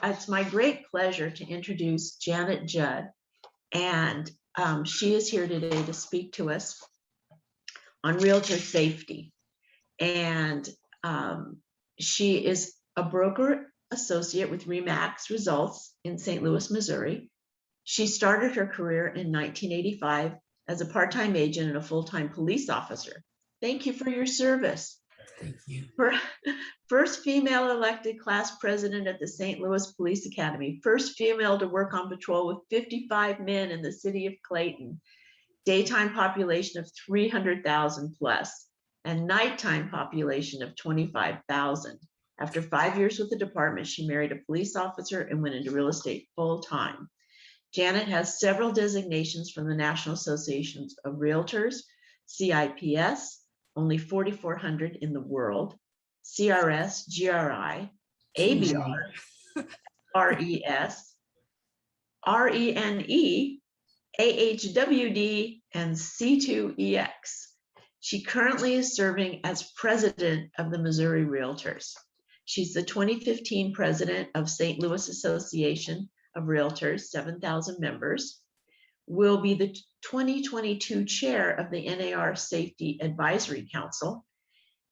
It's my great pleasure to introduce Janet Judd, and she is here today to speak to us on realtor safety. And she is a broker associate with RE/MAX Results in St. Louis, Missouri. She started her career in 1985 as a part-time agent and a full-time police officer. Thank you for your service. Thank you. First female elected class president at the St. Louis Police Academy. First female to work on patrol with 55 men in the city of Clayton. Daytime population of 300,000 plus and nighttime population of 25,000. After 5 years with the department, she married a police officer and went into real estate full time. Janet has several designations from the National Associations of Realtors, CIPS, only 4,400 in the world, CRS, GRI, ABR, RES, RENE, AHWD, and C2EX. She currently is serving as president of the Missouri Realtors. She's the 2015 president of St. Louis Association of Realtors, 7,000 members, will be the 2022 chair of the NAR Safety Advisory Council.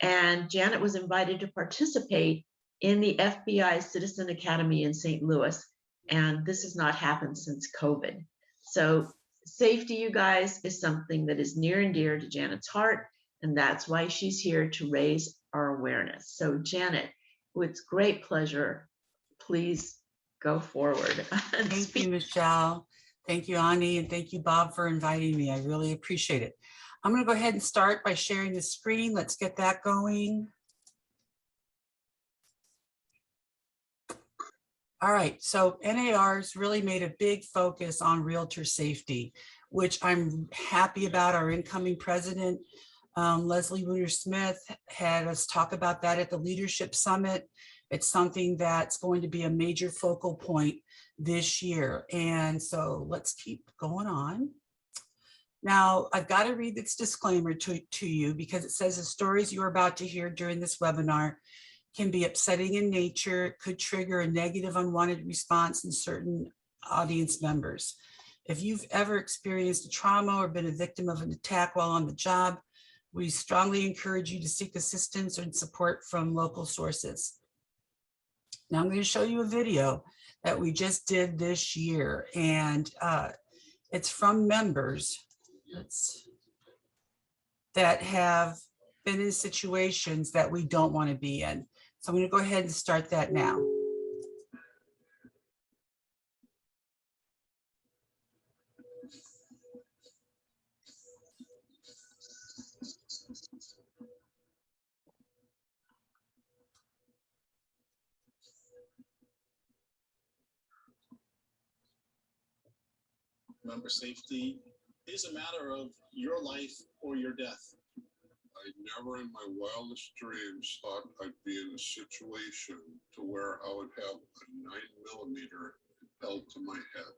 And Janet was invited to participate in the FBI Citizen Academy in St. Louis. And this has not happened since COVID. So safety, you guys, is something that is near and dear to Janet's heart. And that's why she's here to raise our awareness. So Janet, with great pleasure, please go forward. Thank you, Michelle. Thank you, Ani, and thank you, Bob, for inviting me. I really appreciate it. I'm going to go ahead and start by sharing the screen. Let's get that going. All right, so NAR's really made a big focus on realtor safety, which I'm happy about. Our incoming president, Leslie Wooter-Smith, had us talk about that at the Leadership Summit. It's something that's going to be a major focal point this year. And so let's keep going on. Now, I've got to read this disclaimer to you because it says the stories you're about to hear during this webinar can be upsetting in nature, could trigger a negative unwanted response in certain audience members. If you've ever experienced a trauma or been a victim of an attack while on the job, we strongly encourage you to seek assistance and support from local sources. Now I'm going to show you a video that we just did this year, and it's from members that have been in situations that we don't want to be in. So I'm going to go ahead and start that now. Member safety is a matter of your life or your death. I never in my wildest dreams thought I'd be in a situation to where I would have a 9mm held to my head.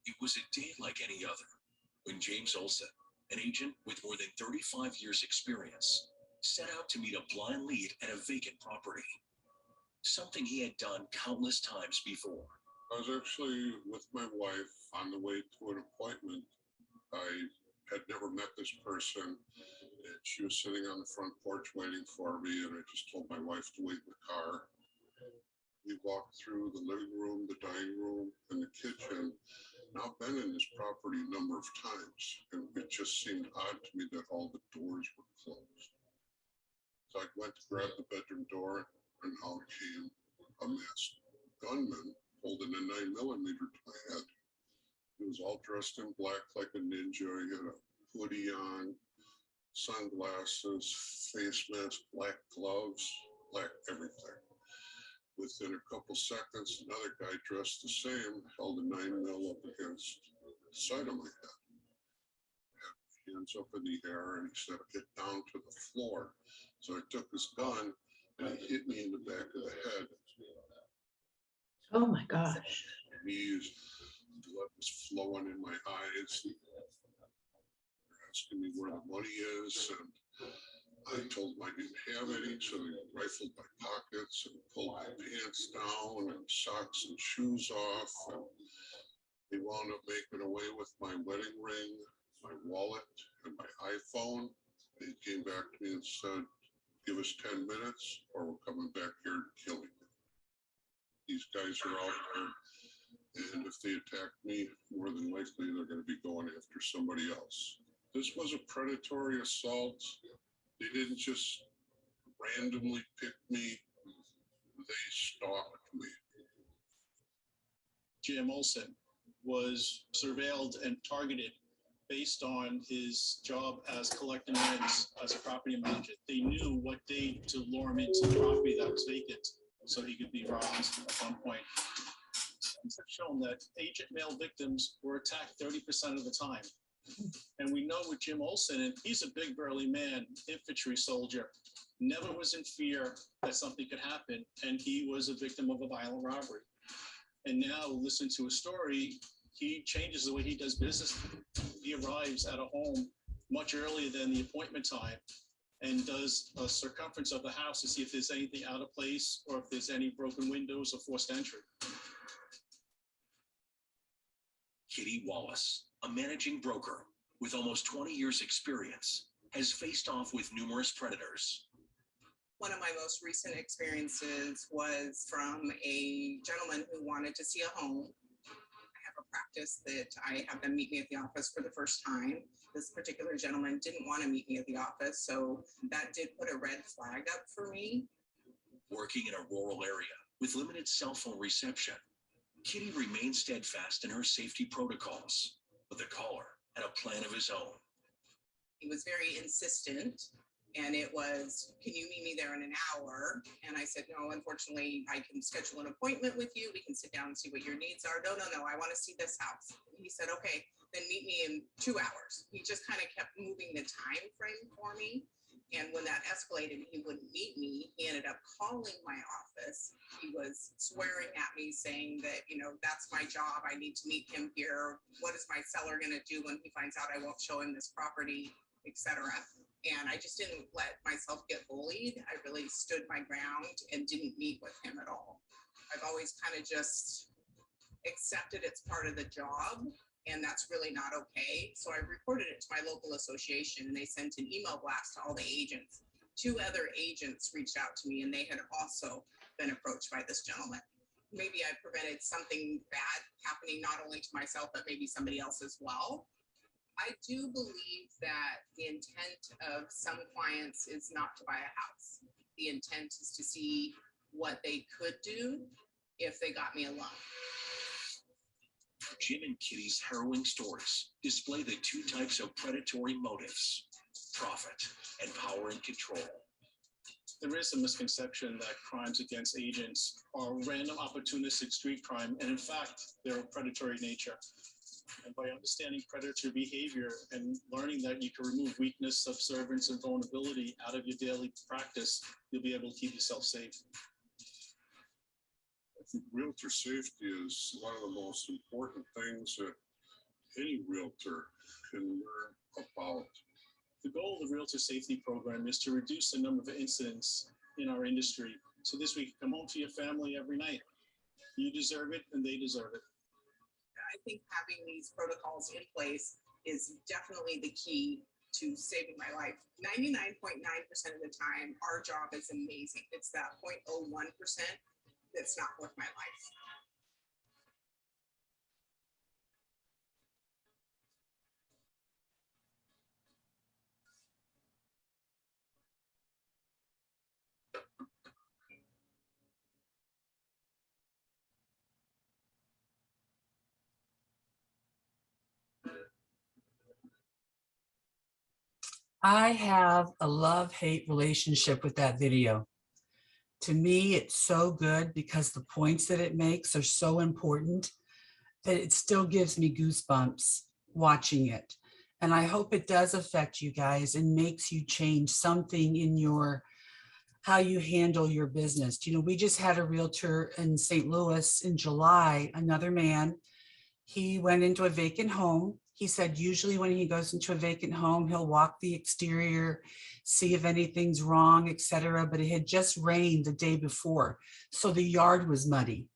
It was a day like any other when James Olson, an agent with more than 35 years experience, set out to meet a blind lead at a vacant property. Something he had done countless times before. I was actually with my wife on the way to an appointment. I had never met this person, and she was sitting on the front porch waiting for me, and I just told my wife to wait in the car. We walked through the living room, the dining room, and the kitchen. Now I've been in this property a number of times, and it just seemed odd to me that all the doors were closed. So I went to grab the bedroom door, and out came a masked gunman holding a 9mm to my head. He was all dressed in black like a ninja. He had a hoodie on, sunglasses, face mask, black gloves, black everything. Within a couple seconds, another guy dressed the same held a 9mm up against the side of my head. Had hands up in the air, and he said, "Get down to the floor." So I took his gun, and he hit me in the back of the head. Oh my gosh. He's blood was flowing in my eyes. They're asking me where the money is, and I told them I didn't have any, so they rifled my pockets and pulled my pants down and socks and shoes off. And they wound up making away with my wedding ring, my wallet, and my iPhone. They came back to me and said, give us 10 minutes or we're coming back here to kill you. These guys are out there, and if they attack me, more than likely they're going to be going after somebody else. This was a predatory assault. They didn't just randomly pick me, they stalked me. Jim Olsen was surveilled and targeted based on his job as collecting rents as a property manager. They knew what day to lure him into the property that was vacant so he could be robbed at one point. Studies have shown that agent male victims were attacked 30% of the time. And we know with Jim Olsen, and he's a big burly man, infantry soldier, never was in fear that something could happen, and he was a victim of a violent robbery. And now listen to his story, he changes the way he does business. He arrives at a home much earlier than the appointment time and does a circumference of the house to see if there's anything out of place or if there's any broken windows or forced entry. Kitty Wallace, a managing broker with almost 20 years experience, has faced off with numerous predators. One of my most recent experiences was from a gentleman who wanted to see a home. I have a practice that I have them meet me at the office for the first time. This particular gentleman didn't want to meet me at the office, so that did put a red flag up for me. Working in a rural area with limited cell phone reception, Kitty remained steadfast in her safety protocols, but the caller had a plan of his own. He was very insistent, and it was, can you meet me there in an hour? And I said, no, unfortunately, I can schedule an appointment with you. We can sit down and see what your needs are. No, I want to see this house. He said, okay, then meet me in 2 hours. He just kind of kept moving the time frame for me. And when that escalated, he wouldn't meet me. He ended up calling my office. He was swearing at me saying that, that's my job. I need to meet him here. What is my seller going to do when he finds out I won't show him this property, etc. And I just didn't let myself get bullied. I really stood my ground and didn't meet with him at all. I've always kind of just accepted it's part of the job, and that's really not okay. So I reported it to my local association, and they sent an email blast to all the agents. 2 other agents reached out to me, and they had also been approached by this gentleman. Maybe I prevented something bad happening not only to myself, but maybe somebody else as well. I do believe that the intent of some clients is not to buy a house. The intent is to see what they could do if they got me a loan. Jim and Kitty's harrowing stories display the 2 types of predatory motives: profit and power and control. There is a misconception that crimes against agents are random opportunistic street crime, and in fact, they're of predatory nature. And by understanding predator behavior and learning that you can remove weakness, subservience, and vulnerability out of your daily practice, you'll be able to keep yourself safe. I think realtor safety is one of the most important things that any realtor can learn about. The goal of the Realtor Safety Program is to reduce the number of incidents in our industry, so this way you can come home to your family every night. You deserve it, and they deserve it. I think having these protocols in place is definitely the key to saving my life. 99.9% of the time, our job is amazing. It's that 0.01% that's not worth my life. I have a love-hate relationship with that video. To me, it's so good because the points that it makes are so important that it still gives me goosebumps watching it. And I hope it does affect you guys and makes you change something in how you handle your business. We just had a realtor in St. Louis in July, another man. He went into a vacant home. He said usually when he goes into a vacant home, he'll walk the exterior, see if anything's wrong, etc. But it had just rained the day before, so the yard was muddy.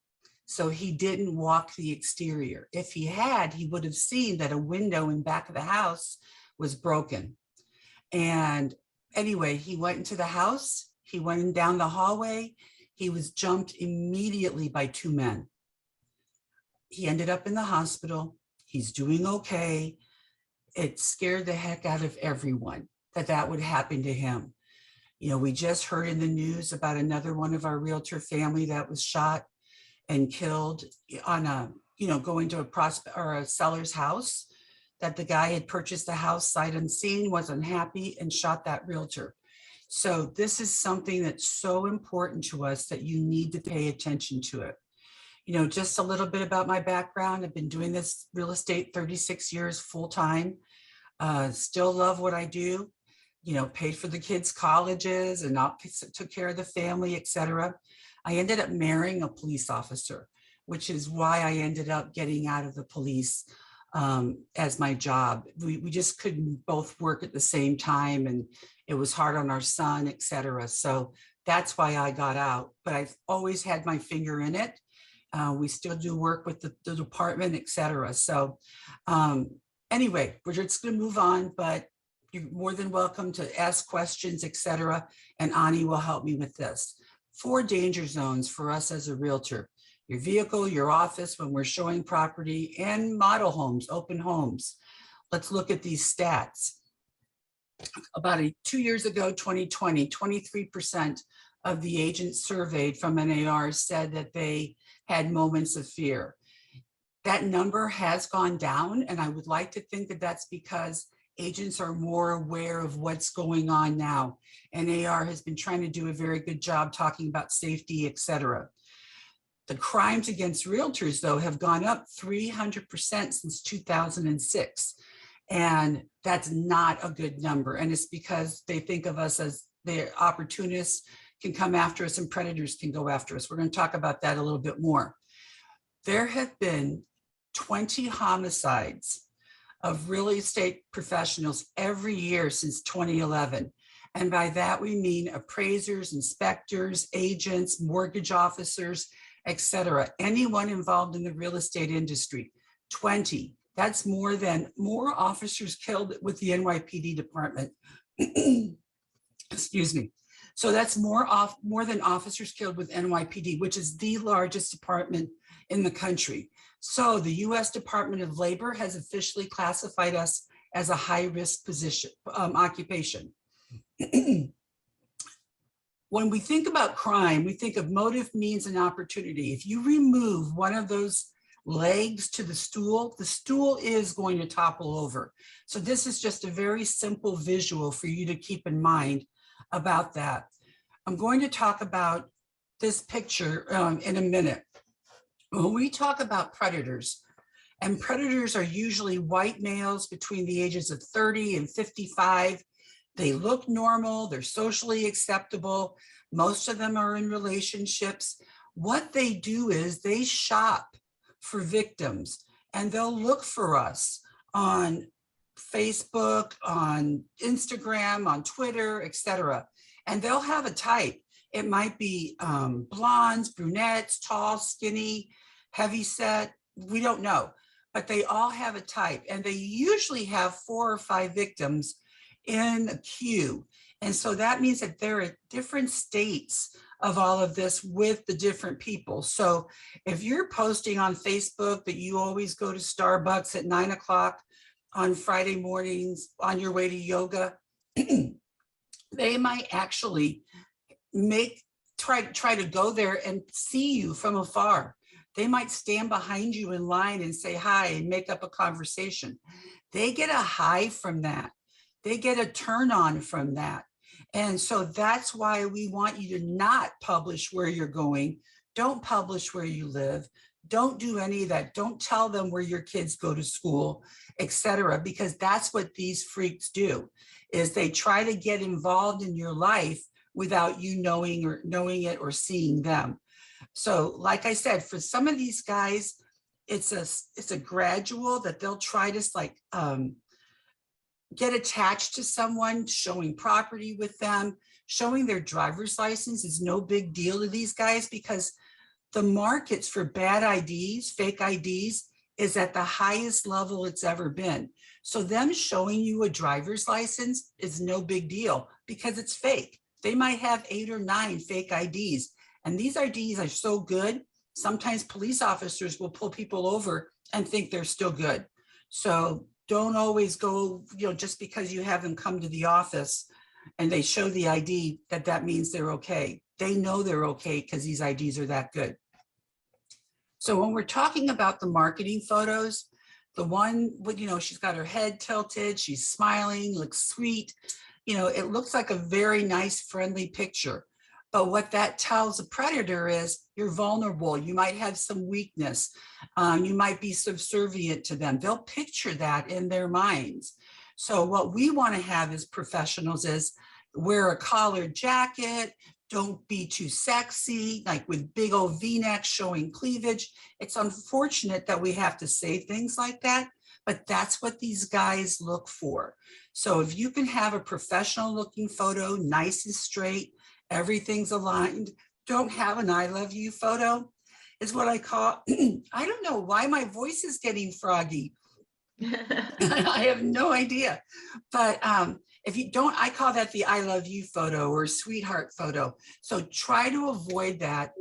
So he didn't walk the exterior. If he had, he would have seen that a window in back of the house was broken. And anyway, he went into the house. He went down the hallway. He was jumped immediately by two men. He ended up in the hospital. He's doing okay. It scared the heck out of everyone that would happen to him. You know, we just heard in the news about another one of our realtor family that was shot and killed on a, you know, going to a seller's house, that the guy had purchased the house sight unseen, was unhappy and shot that realtor. So this is something that's so important to us that you need to pay attention to it. You know, just a little bit about my background. I've been doing this real estate 36 years full time. Still love what I do. You know, paid for the kids' colleges and took care of the family, etc. I ended up marrying a police officer, which is why I ended up getting out of the police as my job. We just couldn't both work at the same time, and it was hard on our son, etc. So that's why I got out. But I've always had my finger in it. We still do work with the department, etc. So anyway, we're just going to move on, but you're more than welcome to ask questions, etc. And Ani will help me with this. 4 danger zones for us as a realtor: your vehicle, your office when we're showing property, and model homes, open homes. Let's look at these stats. About 2 years ago, 2020, 23% of the agents surveyed from NAR said that they had moments of fear. That number has gone down, and I would like to think that that's because agents are more aware of what's going on now. NAR has been trying to do a very good job talking about safety, etc. The crimes against realtors, though, have gone up 300% since 2006. And that's not a good number. And it's because they think of us as the opportunists can come after us and predators can go after us. We're going to talk about that a little bit more. There have been 20 homicides of real estate professionals every year since 2011. And by that, we mean appraisers, inspectors, agents, mortgage officers, etc. Anyone involved in the real estate industry. 20. That's more officers killed with the NYPD department. Excuse me. So that's more than officers killed with NYPD, which is the largest department in the country. So the U.S. Department of Labor has officially classified us as a high-risk position, occupation. When we think about crime, we think of motive, means, and opportunity. If you remove one of those legs to the stool is going to topple over. So this is just a very simple visual for you to keep in mind about that. I'm going to talk about this picture in a minute. When we talk about predators, and predators are usually white males between the ages of 30 and 55. They look normal, they're socially acceptable. Most of them are in relationships. What they do is they shop for victims, and they'll look for us on Facebook, on Instagram, on Twitter, etc. And they'll have a type. It might be blondes, brunettes, tall, skinny, heavy set. We don't know, but they all have a type, and they usually have 4 or 5 victims in a queue. And so that means that there are different states of all of this with the different people. So if you're posting on Facebook that you always go to Starbucks at 9 o'clock on Friday mornings on your way to yoga, they might actually try to go there and see you from afar. They might stand behind you in line and say hi and make up a conversation. They get a high from that. They get a turn on from that. And so that's why we want you to not publish where you're going. Don't publish where you live. Don't do any of that. Don't tell them where your kids go to school, etc. Because that's what these freaks do, is they try to get involved in your life without you knowing it or seeing them. So like I said, for some of these guys, it's a gradual that they'll try to like get attached to someone, showing property with them, showing their driver's license is no big deal to these guys because the markets for bad IDs, fake IDs, is at the highest level it's ever been. So them showing you a driver's license is no big deal because it's fake. They might have 8 or 9 fake IDs. And these IDs are so good, sometimes police officers will pull people over and think they're still good. So don't always go, just because you have them come to the office and they show the ID, that means they're okay. They know they're okay because these IDs are that good. So when we're talking about the marketing photos, the one with, she's got her head tilted, she's smiling, looks sweet, it looks like a very nice, friendly picture. But what that tells a predator is you're vulnerable. You might have some weakness. You might be subservient to them. They'll picture that in their minds. So what we want to have as professionals is wear a collared jacket. Don't be too sexy, like with big old V-necks showing cleavage. It's unfortunate that we have to say things like that, but that's what these guys look for. So if you can have a professional looking photo, nice and straight, everything's aligned, don't have an I love you photo, is what I call, I don't know why my voice is getting froggy. I have no idea. But if you don't, I call that the I love you photo or sweetheart photo. So try to avoid that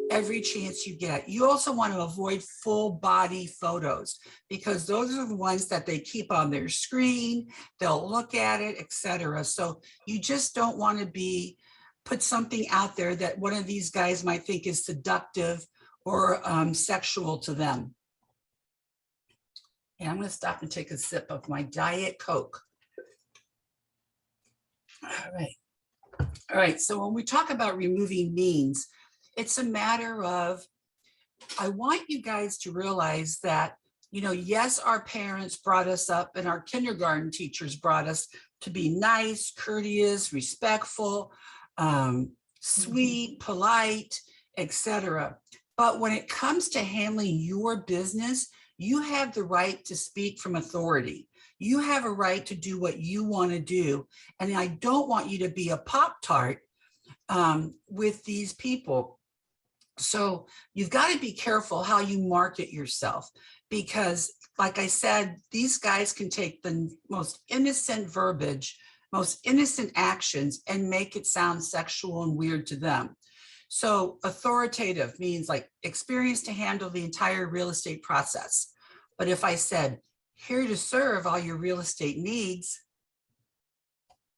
every chance you get. You also want to avoid full body photos because those are the ones that they keep on their screen. They'll look at it, etc. So you just don't want to put something out there that one of these guys might think is seductive or sexual to them. And I'm going to stop and take a sip of my Diet Coke. All right. So when we talk about removing means, it's a matter of, I want you guys to realize that, yes, our parents brought us up and our kindergarten teachers brought us to be nice, courteous, respectful, sweet, polite, etc. But when it comes to handling your business, you have the right to speak from authority. You have a right to do what you want to do. And I don't want you to be a Pop-Tart with these people. So you've got to be careful how you market yourself because, like I said, these guys can take the most innocent verbiage, most innocent actions and make it sound sexual and weird to them. So authoritative means like experience to handle the entire real estate process. But if I said, here to serve all your real estate needs,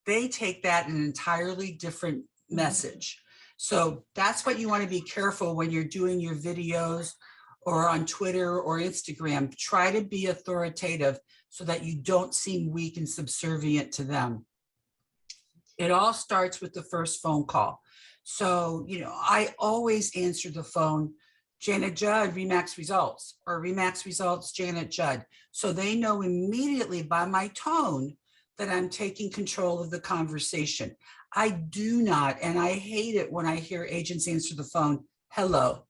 they take that in an entirely different message. So that's what you want to be careful when you're doing your videos or on Twitter or Instagram. Try to be authoritative so that you don't seem weak and subservient to them. It all starts with the first phone call. So, I always answer the phone, Janet Judd, RE/MAX Results, or RE/MAX Results, Janet Judd. So they know immediately by my tone that I'm taking control of the conversation. I do not, and I hate it when I hear agents answer the phone, hello.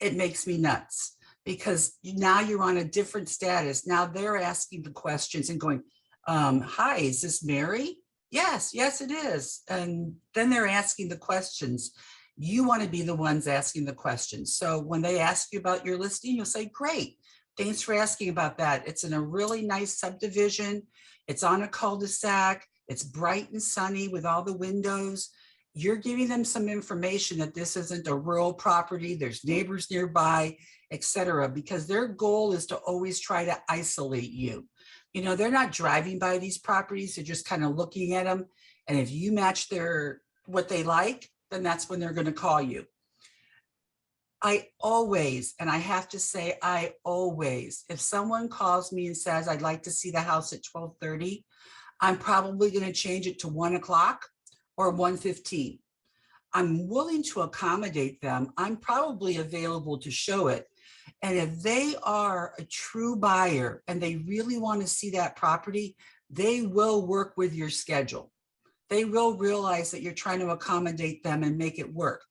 It makes me nuts because now you're on a different status. Now they're asking the questions and going, hi, is this Mary? Yes, it is. And then they're asking the questions. You want to be the ones asking the questions. So when they ask you about your listing, you'll say, great, thanks for asking about that. It's in a really nice subdivision. It's on a cul-de-sac. It's bright and sunny with all the windows. You're giving them some information that this isn't a rural property. There's neighbors nearby, etc. Because their goal is to always try to isolate you. They're not driving by these properties. They're just kind of looking at them. And if you match what they like, then that's when they're going to call you. I always, and I have to say, if someone calls me and says, I'd like to see the house at 12:30, I'm probably going to change it to 1 o'clock or 1:15. I'm willing to accommodate them. I'm probably available to show it. And if they are a true buyer and they really want to see that property, they will work with your schedule. They will realize that you're trying to accommodate them and make it work.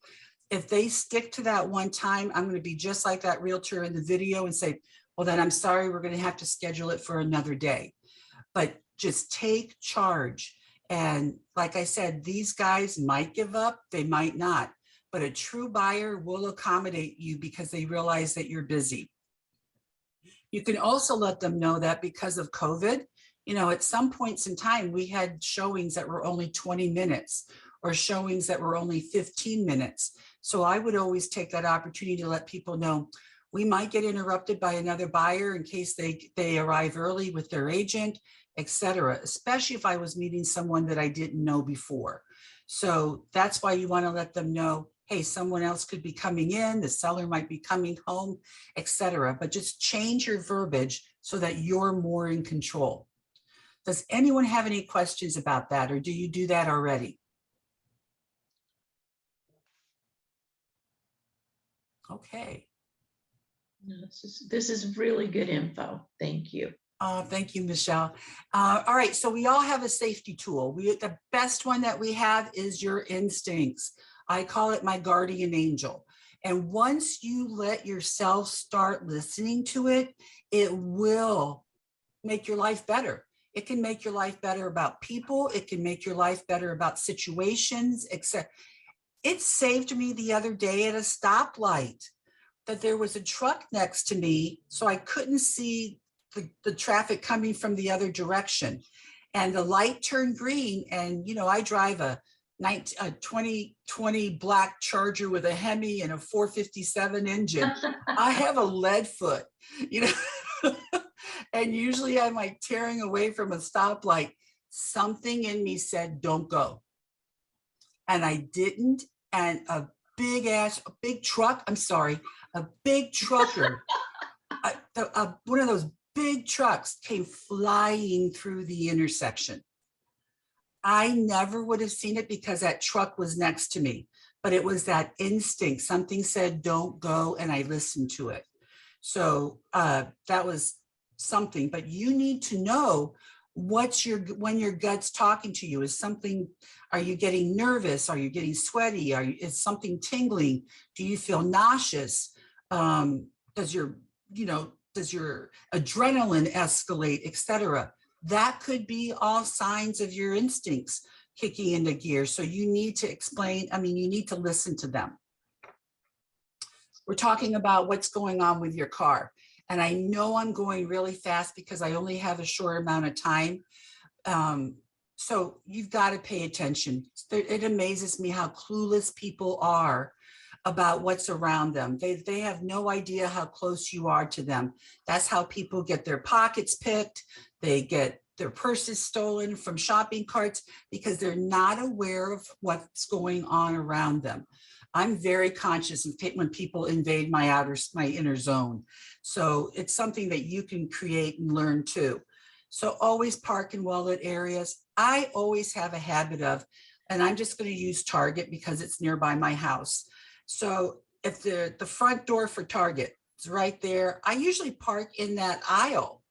If they stick to that one time, I'm going to be just like that realtor in the video and say, well, then I'm sorry, we're going to have to schedule it for another day. But just take charge. And like I said, these guys might give up, they might not, but a true buyer will accommodate you because they realize that you're busy. You can also let them know that because of COVID, you know, at some points in time, we had showings that were only 20 minutes or showings that were only 15 minutes. So I would always take that opportunity to let people know we might get interrupted by another buyer in case they arrive early with their agent, etc. Especially if I was meeting someone that I didn't know before. So that's why you want to let them know, hey, someone else could be coming in, the seller might be coming home, etc. But just change your verbiage so that you're more in control. Does anyone have any questions about that, or do you do that already? Okay. No, this is really good info. Thank you. Thank you, Michelle. All right, so we all have a safety tool. The best one that we have is your instincts. I call it my guardian angel. And once you let yourself start listening to it, it will make your life better. It can make your life better about people. It can make your life better about situations, etc. It saved me the other day at a stoplight that there was a truck next to me, so I couldn't see the traffic coming from the other direction. And the light turned green, and you know, I drive a 2020 black Charger with a Hemi and a 457 engine. I have a lead foot, you know, and usually I'm like tearing away from a stoplight. Something in me said, don't go. And I didn't. And a big trucker, one of those big trucks came flying through the intersection. I never would have seen it because that truck was next to me, but it was that instinct. Something said, don't go, and I listened to it. So that was something, but you need to know when your gut's talking to you. Is something, are you getting nervous? Are you getting sweaty? Is something tingling? Do you feel nauseous? Does your adrenaline escalate, etc.? That could be all signs of your instincts kicking into gear. So you need to you need to listen to them. We're talking about what's going on with your car. And I know I'm going really fast because I only have a short amount of time. So you've got to pay attention. It amazes me how clueless people are about what's around them. They have no idea how close you are to them. That's how people get their pockets picked. They get their purses stolen from shopping carts because they're not aware of what's going on around them. I'm very conscious of when people invade my inner zone. So it's something that you can create and learn too. So always park in well-lit areas. I always have a habit of, and I'm just going to use Target because it's nearby my house. So if the front door for Target is right there, I usually park in that aisle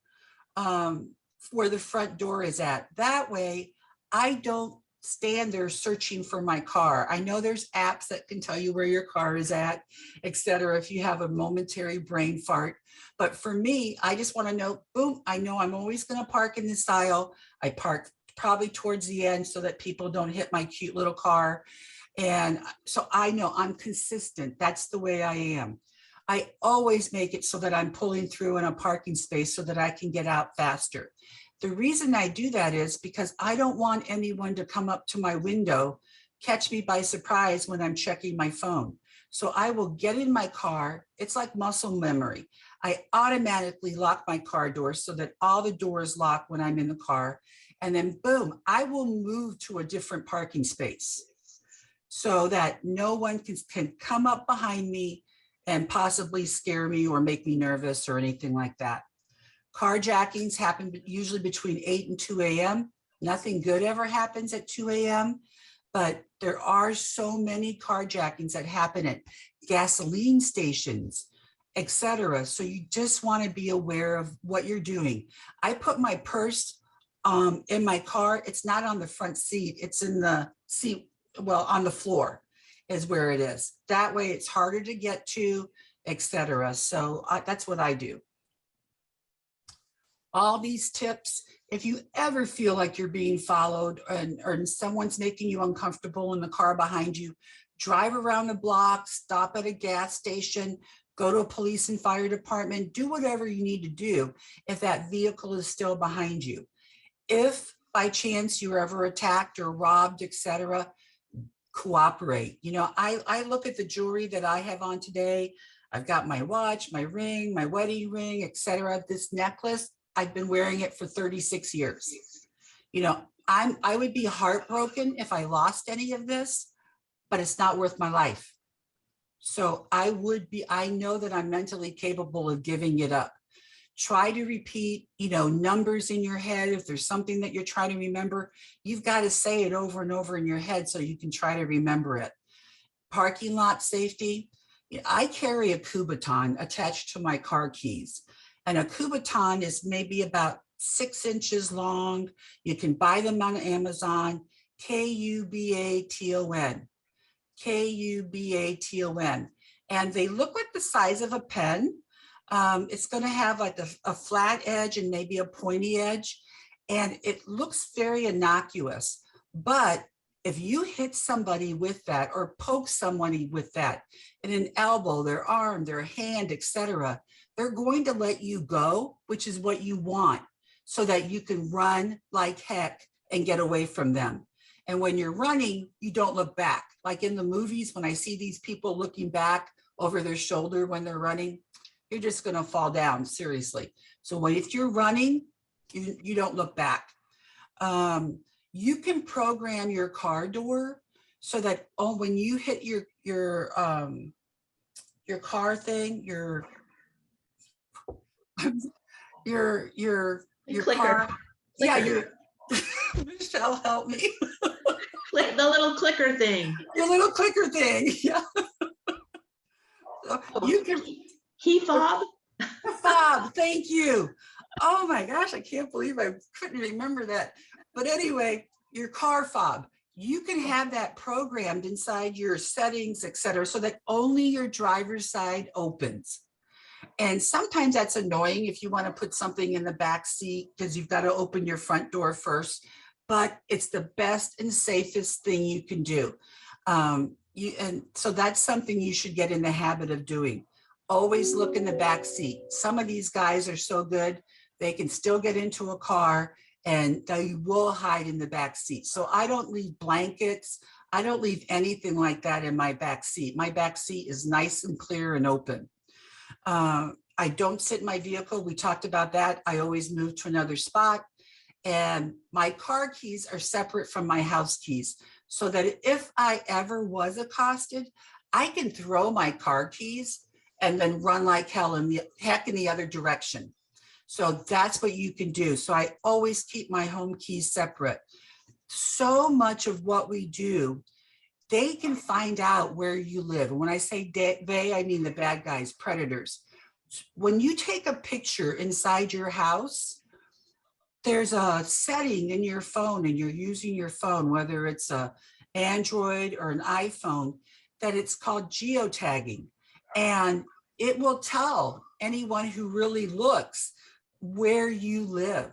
where the front door is at. That way, I don't stand there searching for my car. I know there's apps that can tell you where your car is at, etc. if you have a momentary brain fart. But for me, I just want to know, boom, I know I'm always going to park in this aisle. I park probably towards the end so that people don't hit my cute little car. And so I know I'm consistent. That's the way I am. I always make it so that I'm pulling through in a parking space so that I can get out faster. The reason I do that is because I don't want anyone to come up to my window, catch me by surprise when I'm checking my phone. So I will get in my car. It's like muscle memory. I automatically lock my car doors so that all the doors lock when I'm in the car. And then boom, I will move to a different parking space so that no one can come up behind me and possibly scare me or make me nervous or anything like that. Carjackings happen usually between 8 and 2 a.m. Nothing good ever happens at 2 a.m. But there are so many carjackings that happen at gasoline stations, etc. So you just want to be aware of what you're doing. I put my purse in my car. It's not on the front seat. It's in the seat, well, on the floor. is where it is. That way it's harder to get to, etc. So that's what I do. All these tips, if you ever feel like you're being followed or someone's making you uncomfortable in the car behind you, drive around the block, stop at a gas station, go to a police and fire department, do whatever you need to do if that vehicle is still behind you. If by chance you're ever attacked or robbed, etc., cooperate. You know, I look at the jewelry that I have on today. I've got my watch, my ring, my wedding ring, etc. This necklace, I've been wearing it for 36 years. You know, I would be heartbroken if I lost any of this, but it's not worth my life. So I know that I'm mentally capable of giving it up. Try to repeat, you know, numbers in your head. If there's something that you're trying to remember, you've got to say it over and over in your head so you can try to remember it. Parking lot safety. I carry a Kubotan attached to my car keys. And a Kubotan is maybe about 6 inches long. You can buy them on Amazon, Kubaton, Kubaton. And they look like the size of a pen. It's going to have like a flat edge and maybe a pointy edge. And it looks very innocuous. But if you hit somebody with that or poke somebody with that in an elbow, their arm, their hand, etc., they're going to let you go, which is what you want, so that you can run like heck and get away from them. And when you're running, you don't look back. Like in the movies, when I see these people looking back over their shoulder when they're running, you're just going to fall down, seriously. So if you're running, you don't look back. You can program your car door so that when you hit your car thing, your Clicker. car. Yeah, Clicker. Michelle, help me. The little clicker thing. Your little clicker thing. Yeah. So you can. Key fob. Bob, thank you. Oh my gosh, I can't believe I couldn't remember that. But anyway, your car fob, you can have that programmed inside your settings, etc., so that only your driver's side opens. And sometimes that's annoying if you want to put something in the back seat because you've got to open your front door first. But it's the best and safest thing you can do. And so that's something you should get in the habit of doing. Always look in the back seat. Some of these guys are so good, they can still get into a car and they will hide in the back seat. So I don't leave blankets. I don't leave anything like that in my back seat. My back seat is nice and clear and open. I don't sit in my vehicle. We talked about that. I always move to another spot. And my car keys are separate from my house keys, so that if I ever was accosted, I can throw my car keys and then run like hell in the other direction. So that's what you can do. So I always keep my home keys separate. So much of what we do, they can find out where you live. And when I say they, I mean the bad guys, predators. When you take a picture inside your house, there's a setting in your phone and you're using your phone, whether it's a Android or an iPhone, that it's called geotagging. And it will tell anyone who really looks where you live.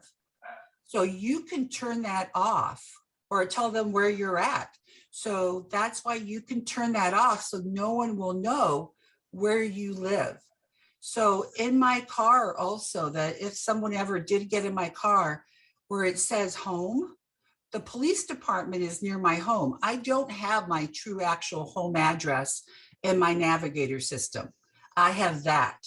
So you can turn that off or tell them where you're at. So that's why you can turn that off so no one will know where you live. So in my car also, that if someone ever did get in my car where it says home, the police department is near my home. I don't have my true actual home address in my navigator system. I have that.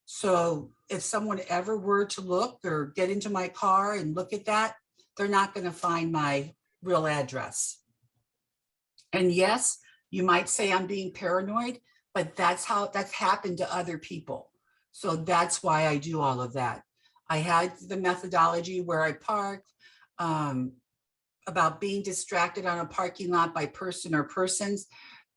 So if someone ever were to look or get into my car and look at that, they're not going to find my real address. And yes, you might say I'm being paranoid, but that's happened to other people. So that's why I do all of that. I had the methodology where I park, about being distracted on a parking lot by person or persons.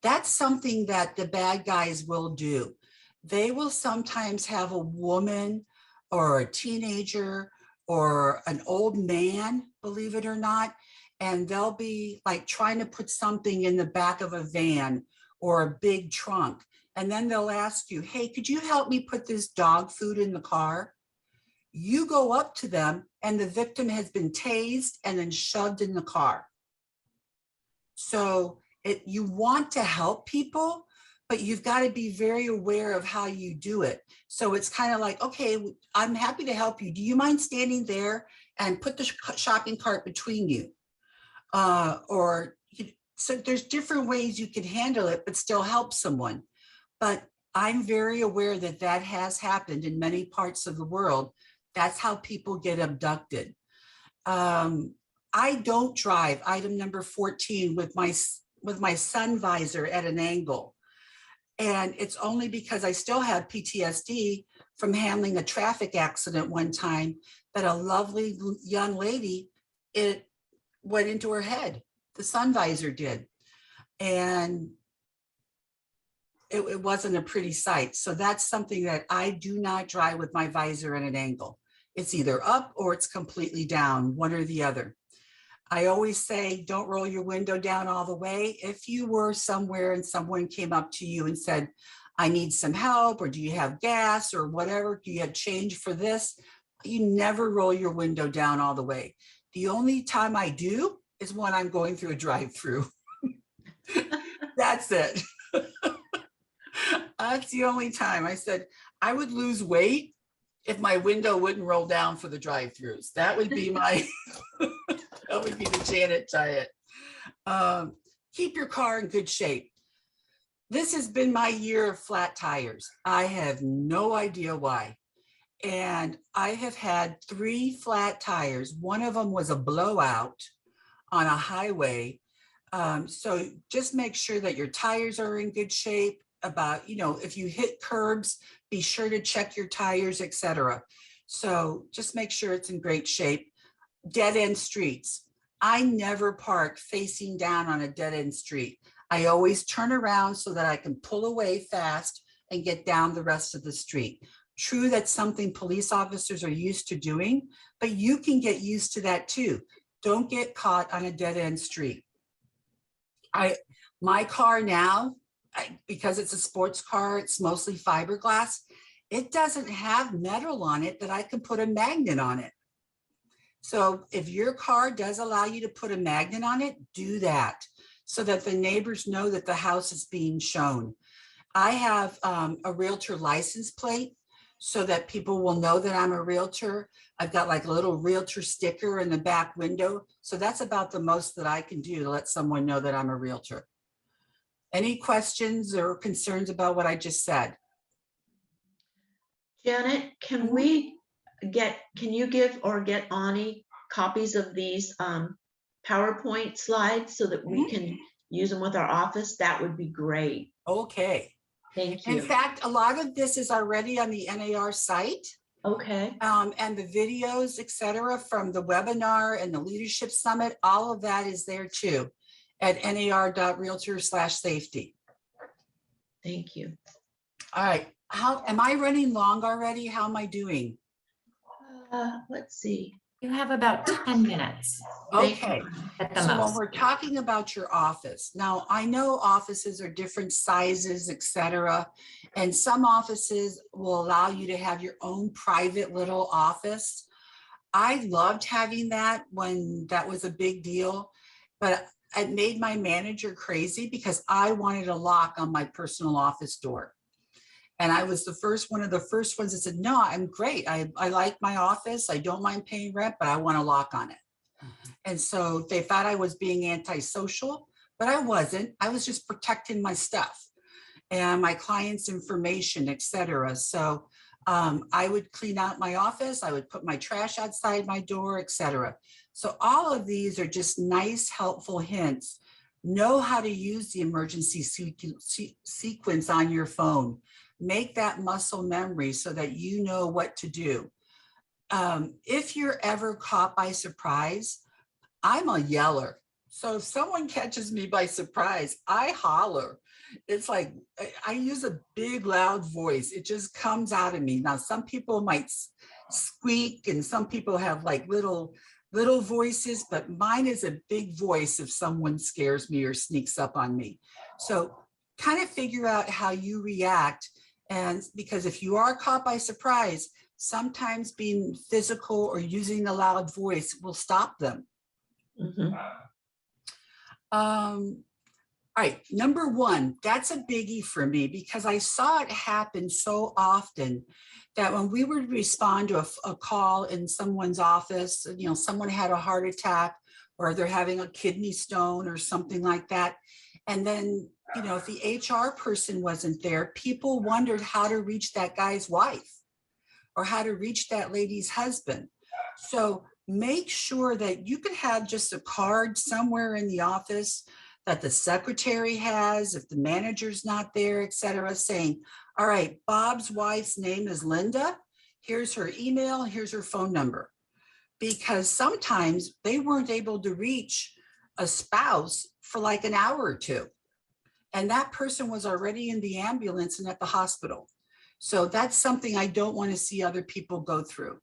That's something that the bad guys will do. They will sometimes have a woman or a teenager or an old man, believe it or not, and they'll be like trying to put something in the back of a van or a big trunk. And then they'll ask you, hey, could you help me put this dog food in the car? You go up to them and the victim has been tased and then shoved in the car. So you want to help people, but you've got to be very aware of how you do it. So it's kind of like, okay, I'm happy to help you. Do you mind standing there and put the shopping cart between you? So there's different ways you can handle it, but still help someone. But I'm very aware that that has happened in many parts of the world. That's how people get abducted. I don't drive, item number 14, with my sun visor at an angle. And it's only because I still have PTSD from handling a traffic accident one time that a lovely young lady, it went into her head. The sun visor did. And it wasn't a pretty sight. So that's something that I do not drive with my visor at an angle. It's either up or it's completely down, one or the other. I always say, don't roll your window down all the way. If you were somewhere and someone came up to you and said, I need some help, or do you have gas or whatever, do you have change for this? You never roll your window down all the way. The only time I do is when I'm going through a drive-through. That's it. That's the only time. I said I would lose weight if my window wouldn't roll down for the drive-throughs. That would be my, that would be the Janet diet. Keep your car in good shape. This has been my year of flat tires. I have no idea why. And I have had 3 flat tires. One of them was a blowout on a highway. So just make sure that your tires are in good shape. About, if you hit curbs, be sure to check your tires, etc. So just make sure it's in great shape. Dead end streets. I never park facing down on a dead end street. I always turn around so that I can pull away fast and get down the rest of the street. True, that's something police officers are used to doing, but you can get used to that too. Don't get caught on a dead end street. My car now, because it's a sports car, it's mostly fiberglass. It doesn't have metal on it that I can put a magnet on it. So if your car does allow you to put a magnet on it, do that so that the neighbors know that the house is being shown. I have a realtor license plate so that people will know that I'm a realtor. I've got like a little realtor sticker in the back window. So that's about the most that I can do to let someone know that I'm a realtor. Any questions or concerns about what I just said? Janet, can you give or get Ani copies of these PowerPoint slides so that we can use them with our office? That would be great. Okay. Thank you. In fact, a lot of this is already on the NAR site. Okay. And the videos, etc., from the webinar and the leadership summit, all of that is there too at nar.realtor/safety. Thank you. All right. How am I running long already? How am I doing? Let's see. You have about 10 minutes Okay. at the So when most. we're talking about your office, now I know offices are different sizes, etc., and some offices will allow you to have your own private little office. I loved having that when that was a big deal, but it made my manager crazy because I wanted a lock on my personal office door. And I was one of the first ones that said, no, I'm great. I like my office. I don't mind paying rent, but I want a lock on it. And so they thought I was being antisocial, but I wasn't. I was just protecting my stuff and my clients' information, etc. So I would clean out my office. I would put my trash outside my door, etc. So all of these are just nice, helpful hints. Know how to use the emergency sequence on your phone. Make that muscle memory so that you know what to do. If you're ever caught by surprise, I'm a yeller. So if someone catches me by surprise, I holler. It's like, I use a big, loud voice. It just comes out of me. Now, some people might squeak and some people have like little voices, but mine is a big voice if someone scares me or sneaks up on me. So kind of figure out how you react. And because if you are caught by surprise, sometimes being physical or using a loud voice will stop them. Mhm. All right, number one, that's a biggie for me because I saw it happen so often that when we would respond to a call in someone's office, you know, someone had a heart attack or they're having a kidney stone or something like that. And then, you know, if the HR person wasn't there, people wondered how to reach that guy's wife or how to reach that lady's husband. So make sure that you can have just a card somewhere in the office that the secretary has, if the manager's not there, et cetera, saying, all right, Bob's wife's name is Linda. Here's her email, here's her phone number. Because sometimes they weren't able to reach a spouse for like an hour or two. And that person was already in the ambulance and at the hospital. So that's something I don't want to see other people go through.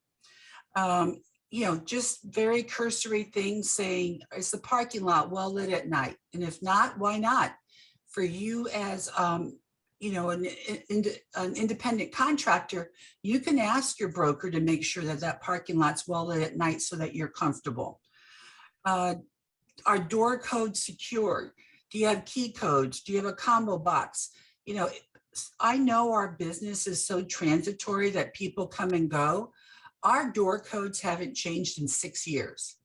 You know, just very cursory things saying, is the parking lot well lit at night? And if not, why not? For you as, you know, an independent contractor, you can ask your broker to make sure that that parking lot's well lit at night so that you're comfortable. Are door codes secure? Do you have key codes? Do you have a combo box? You know, I know our business is so transitory that people come and go. Our door codes haven't changed in 6 years.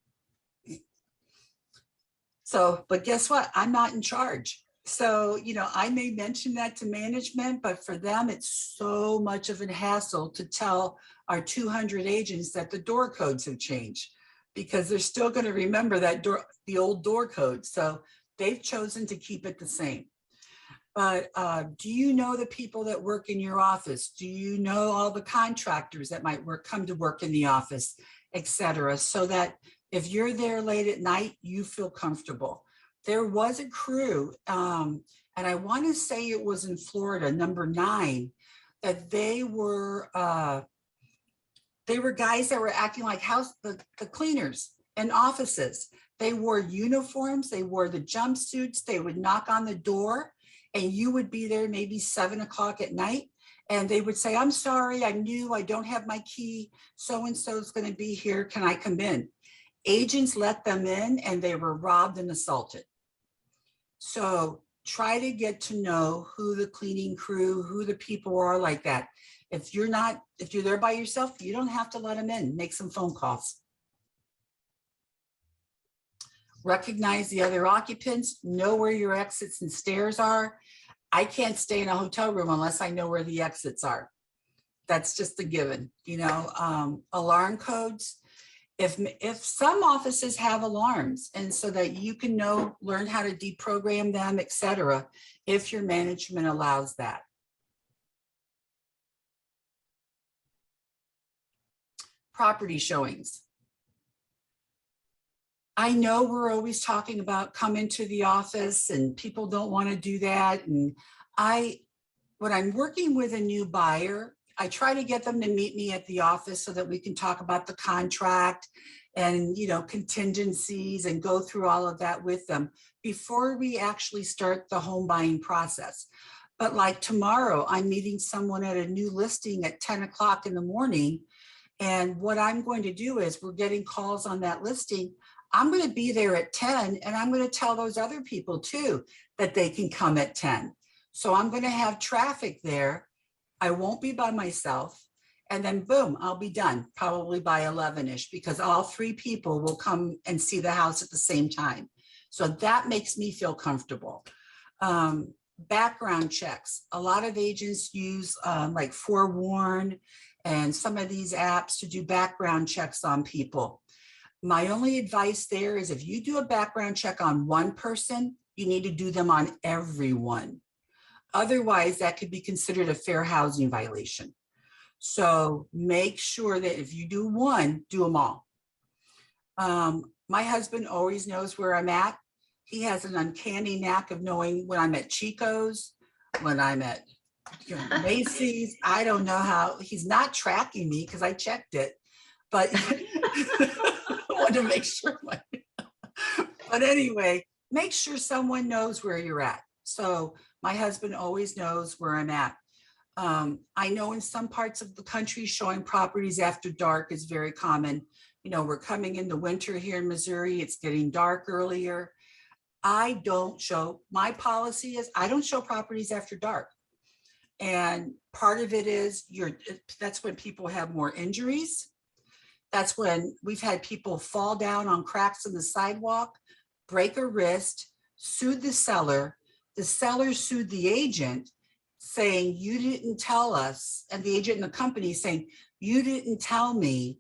So, but guess what? I'm not in charge. So, you know, I may mention that to management, but for them, it's so much of a hassle to tell our 200 agents that the door codes have changed because they're still going to remember that door, the old door code. So they've chosen to keep it the same. But do you know the people that work in your office? Do you know all the contractors that might come to work in the office, et cetera, so that if you're there late at night, you feel comfortable. There was a crew, and I want to say it was in Florida, number 9, that they were guys that were acting like the cleaners in offices. They wore uniforms, they wore the jumpsuits, they would knock on the door, and you would be there maybe 7 o'clock at night, and they would say, I'm sorry, I'm new, I don't have my key, so-and-so is going to be here, can I come in? Agents let them in, and they were robbed and assaulted. So try to get to know who the cleaning crew, who the people are like that. If you're there by yourself, you don't have to let them in, make some phone calls. Recognize the other occupants, know where your exits and stairs are. I can't stay in a hotel room unless I know where the exits are. That's just a given, you know. Alarm codes. If some offices have alarms, and so that you can learn how to deprogram them, et cetera, if your management allows that. Property showings. I know we're always talking about come into the office and people don't want to do that. And when I'm working with a new buyer, I try to get them to meet me at the office so that we can talk about the contract and, you know, contingencies and go through all of that with them before we actually start the home buying process. But like tomorrow, I'm meeting someone at a new listing at 10 o'clock in the morning. And what I'm going to do is we're getting calls on that listing. I'm going to be there at 10, and I'm going to tell those other people too that they can come at 10. So I'm going to have traffic there. I won't be by myself. And then boom, I'll be done probably by 11-ish because all 3 people will come and see the house at the same time. So that makes me feel comfortable. Background checks. A lot of agents use like Forewarn and some of these apps to do background checks on people. My only advice there is if you do a background check on one person, you need to do them on everyone. Otherwise, that could be considered a fair housing violation. So make sure that if you do one, do them all. My husband always knows where I'm at. He has an uncanny knack of knowing when I'm at Chico's, when I'm at Macy's. I don't know how. He's not tracking me because I checked it, but I want to make sure. But anyway, make sure someone knows where you're at. So my husband always knows where I'm at. I know in some parts of the country, showing properties after dark is very common. You know, we're coming into winter here in Missouri. It's getting dark earlier. I don't show, my policy is I don't show properties after dark. And part of it is that's when people have more injuries. That's when we've had people fall down on cracks in the sidewalk, break a wrist, sued the seller sued the agent, saying, you didn't tell us, and the agent and the company saying, you didn't tell me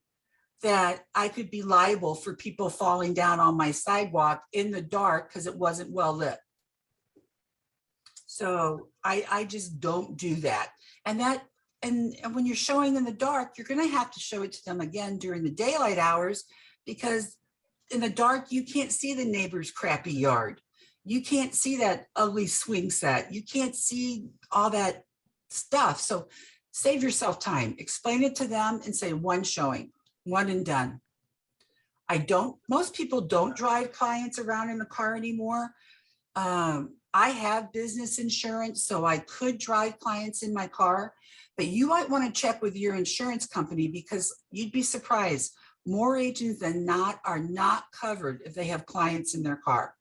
that I could be liable for people falling down on my sidewalk in the dark because it wasn't well lit. So I just don't do that. And when you're showing in the dark, you're going to have to show it to them again during the daylight hours, because in the dark, you can't see the neighbor's crappy yard. You can't see that ugly swing set. You can't see all that stuff. So save yourself time, explain it to them and say one showing, one and done. Most people don't drive clients around in the car anymore. I have business insurance, so I could drive clients in my car, but you might want to check with your insurance company, because you'd be surprised. More agents than not are not covered if they have clients in their car.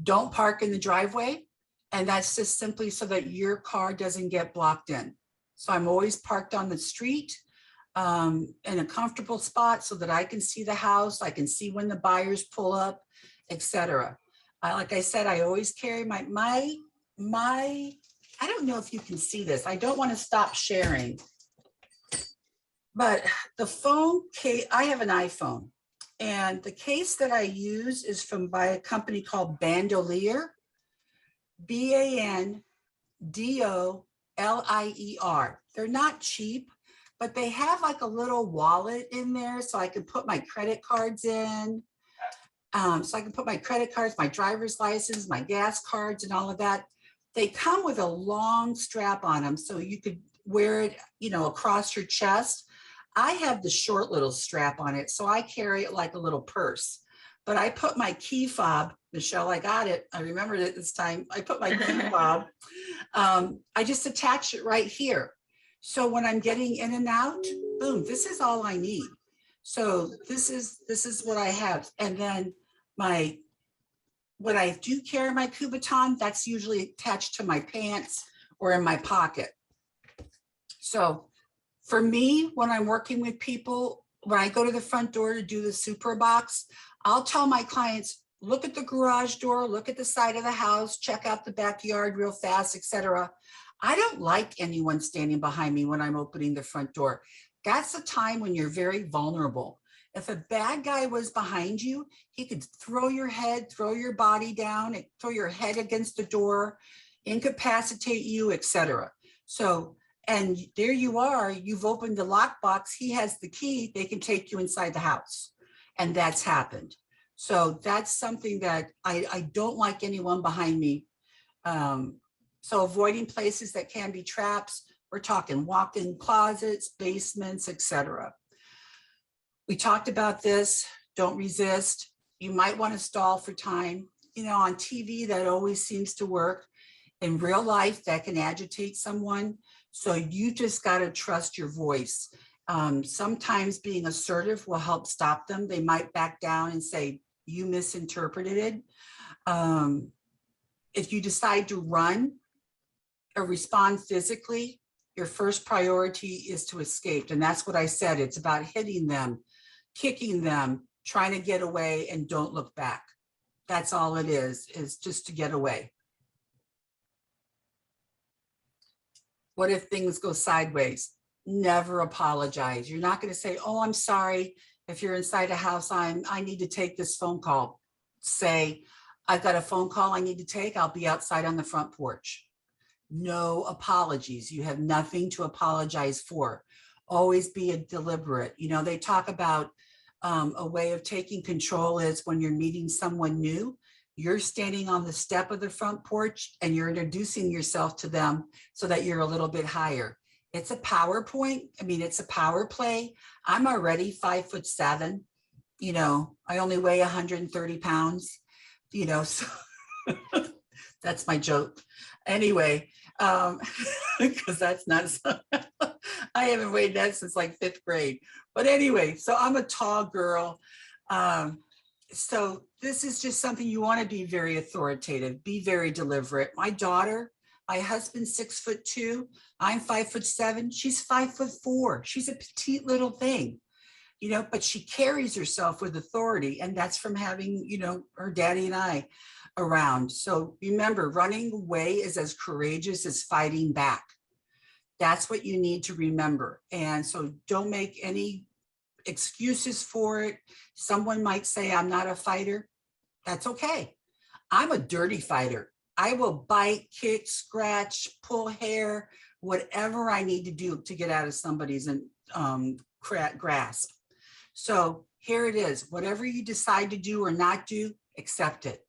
Don't park in the driveway. And that's just simply so that your car doesn't get blocked in. So I'm always parked on the street in a comfortable spot so that I can see the house. I can see when the buyers pull up, etc. Like I said, I always carry my, I don't know if you can see this. I don't want to stop sharing. But the phone case, I have an iPhone, and the case that I use is by a company called Bandolier, Bandolier. They're not cheap, but they have like a little wallet in there, so I can put my credit cards in. So I can put my credit cards, my driver's license, my gas cards, and all of that. They come with a long strap on them, so you could wear it, across your chest. I have the short little strap on it, so I carry it like a little purse. But I put my key fob, Michelle, I got it. I remembered it this time. I put my key fob. I just attach it right here. So when I'm getting in and out, boom, this is all I need. So this is what I have. And then when I do carry my Kubotan, that's usually attached to my pants or in my pocket. So for me, when I'm working with people, when I go to the front door to do the super box, I'll tell my clients, look at the garage door, look at the side of the house, check out the backyard real fast, etc. I don't like anyone standing behind me when I'm opening the front door. That's a time when you're very vulnerable. If a bad guy was behind you, he could throw your head, throw your body down, throw your head against the door, incapacitate you, etc. So, and there you are, you've opened the lockbox, he has the key, they can take you inside the house. And that's happened. So that's something that I don't like anyone behind me. So avoiding places that can be traps, we're talking walk-in closets, basements, etc. We talked about this, don't resist. You might want to stall for time. On TV, that always seems to work. In real life, that can agitate someone. So you just got to trust your voice. Sometimes being assertive will help stop them. They might back down and say, you misinterpreted it. If you decide to run or respond physically, your first priority is to escape. And that's what I said. It's about hitting them, kicking them, trying to get away, and don't look back. That's all it is just to get away. What if things go sideways? Never apologize. You're not going to say, oh, I'm sorry. If you're inside a house, I need to take this phone call. Say, I've got a phone call I need to take. I'll be outside on the front porch. No apologies. You have nothing to apologize for. Always be deliberate. They talk about a way of taking control is when you're meeting someone new, you're standing on the step of the front porch and you're introducing yourself to them so that you're a little bit higher. It's a PowerPoint. It's a power play. I'm already 5'7". I only weigh 130 pounds. you know, so that's my joke. Anyway, because that's not, I haven't weighed that since like 5th grade. But anyway, so I'm a tall girl. So this is just something you want to be very authoritative, be very deliberate. My daughter, my husband's 6'2", I'm 5'7", she's 5'4". She's a petite little thing, you know, but she carries herself with authority, and that's from having, you know, her daddy and I around. So remember, running away is as courageous as fighting back. That's what you need to remember. And so don't make any excuses for it. Someone might say, I'm not a fighter. That's okay. I'm a dirty fighter. I will bite, kick, scratch, pull hair, whatever I need to do to get out of somebody's grasp. So here it is. Whatever you decide to do or not do, accept it.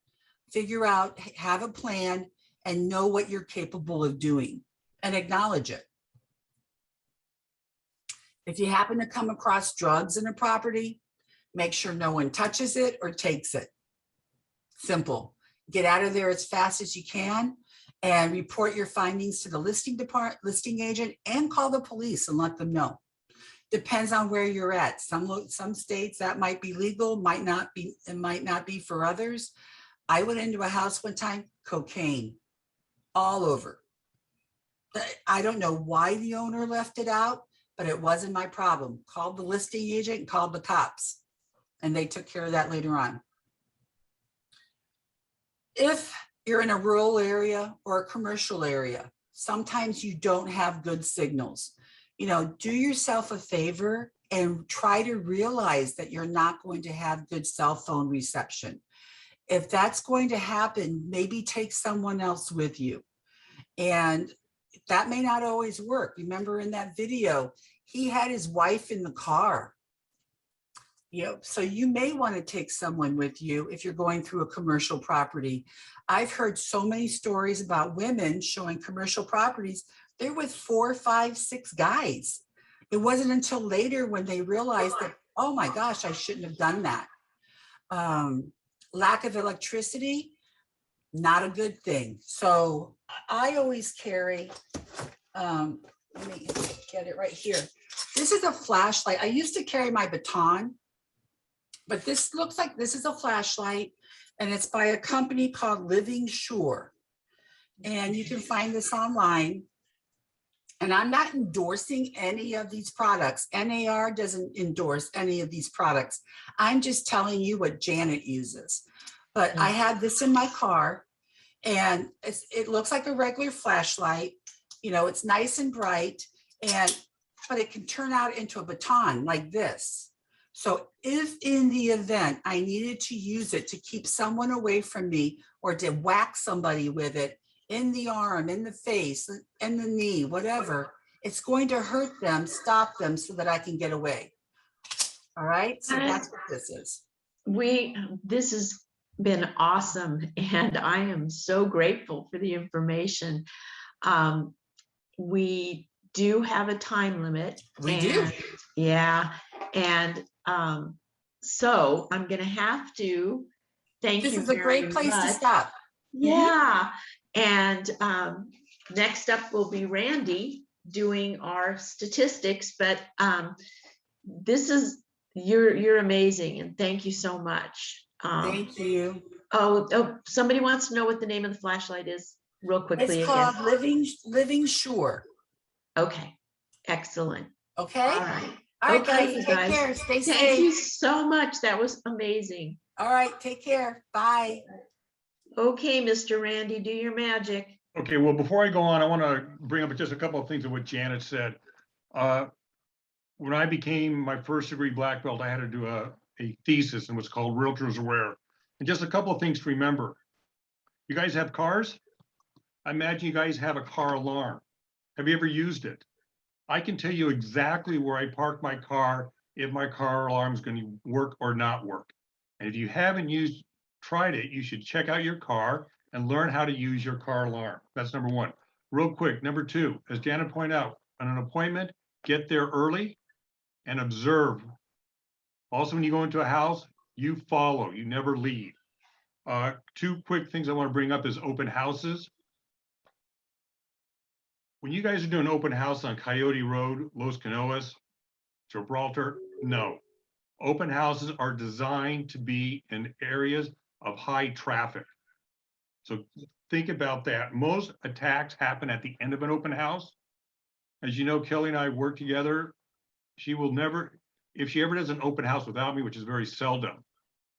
Figure out, have a plan, and know what you're capable of doing, and acknowledge it. If you happen to come across drugs in a property, make sure no one touches it or takes it. Simple. Get out of there as fast as you can and report your findings to the listing agent, and call the police and let them know. Depends on where you're at. Some states that might be legal, might not be. It might not be for others. I went into a house one time, cocaine all over. I don't know why the owner left it out, but it wasn't my problem. Called the listing agent and called the cops, and they took care of that later on. If you're in a rural area or a commercial area, sometimes you don't have good signals. You know, do yourself a favor and try to realize that you're not going to have good cell phone reception. If that's going to happen, maybe take someone else with you. And that may not always work. Remember in that video, he had his wife in the car. You know, so you may want to take someone with you if you're going through a commercial property. I've heard so many stories about women showing commercial properties. They're with 4, 5, 6 guys. It wasn't until later when they realized that, oh my gosh, I shouldn't have done that. Lack of electricity, not a good thing. So I always carry, let me get it right here. This is a flashlight. I used to carry my baton, but this looks like this is a flashlight, and it's by a company called Living Sure. And you can find this online. And I'm not endorsing any of these products. NAR doesn't endorse any of these products. I'm just telling you what Janet uses. But I had this in my car, and it looks like a regular flashlight. You know, it's nice and bright, but it can turn out into a baton like this. So if in the event I needed to use it to keep someone away from me, or to whack somebody with it in the arm, in the face, in the knee, whatever, it's going to hurt them, stop them, so that I can get away. All right, so that's what this is. This has been awesome, and I am so grateful for the information. We do have a time limit. We do. Yeah, and so I'm going to have to thank you. This is a great place to stop. Yeah, and next up will be Randy doing our statistics, but you're amazing, and thank you so much. Thank you. Oh, somebody wants to know what the name of the flashlight is real quickly. It's called Living Sure. Okay, excellent. Okay. All right. All right, Okay, guys, take care. Stay safe. Thank you so much. That was amazing. All right, take care. Bye. Okay, Mr. Randy, do your magic. Okay, well, before I go on, I want to bring up just a couple of things of what Janet said. When I became my first degree black belt, I had to do a thesis, and what's called Realtors Aware. And just a couple of things to remember. You guys have cars? I imagine you guys have a car alarm. Have you ever used it? I can tell you exactly where I park my car, if my car alarm is going to work or not work. And if you haven't tried it, you should check out your car and learn how to use your car alarm. That's number one. Real quick, number two, as Janet pointed out, on an appointment, get there early and observe. Also, when you go into a house, you follow, you never lead. Two quick things I want to bring up is open houses. When you guys are doing open house on Coyote Road, Los Canoas, Gibraltar, no. Open houses are designed to be in areas of high traffic. So think about that. Most attacks happen at the end of an open house. As you know, Kelly and I work together. She will never, if she ever does an open house without me, which is very seldom,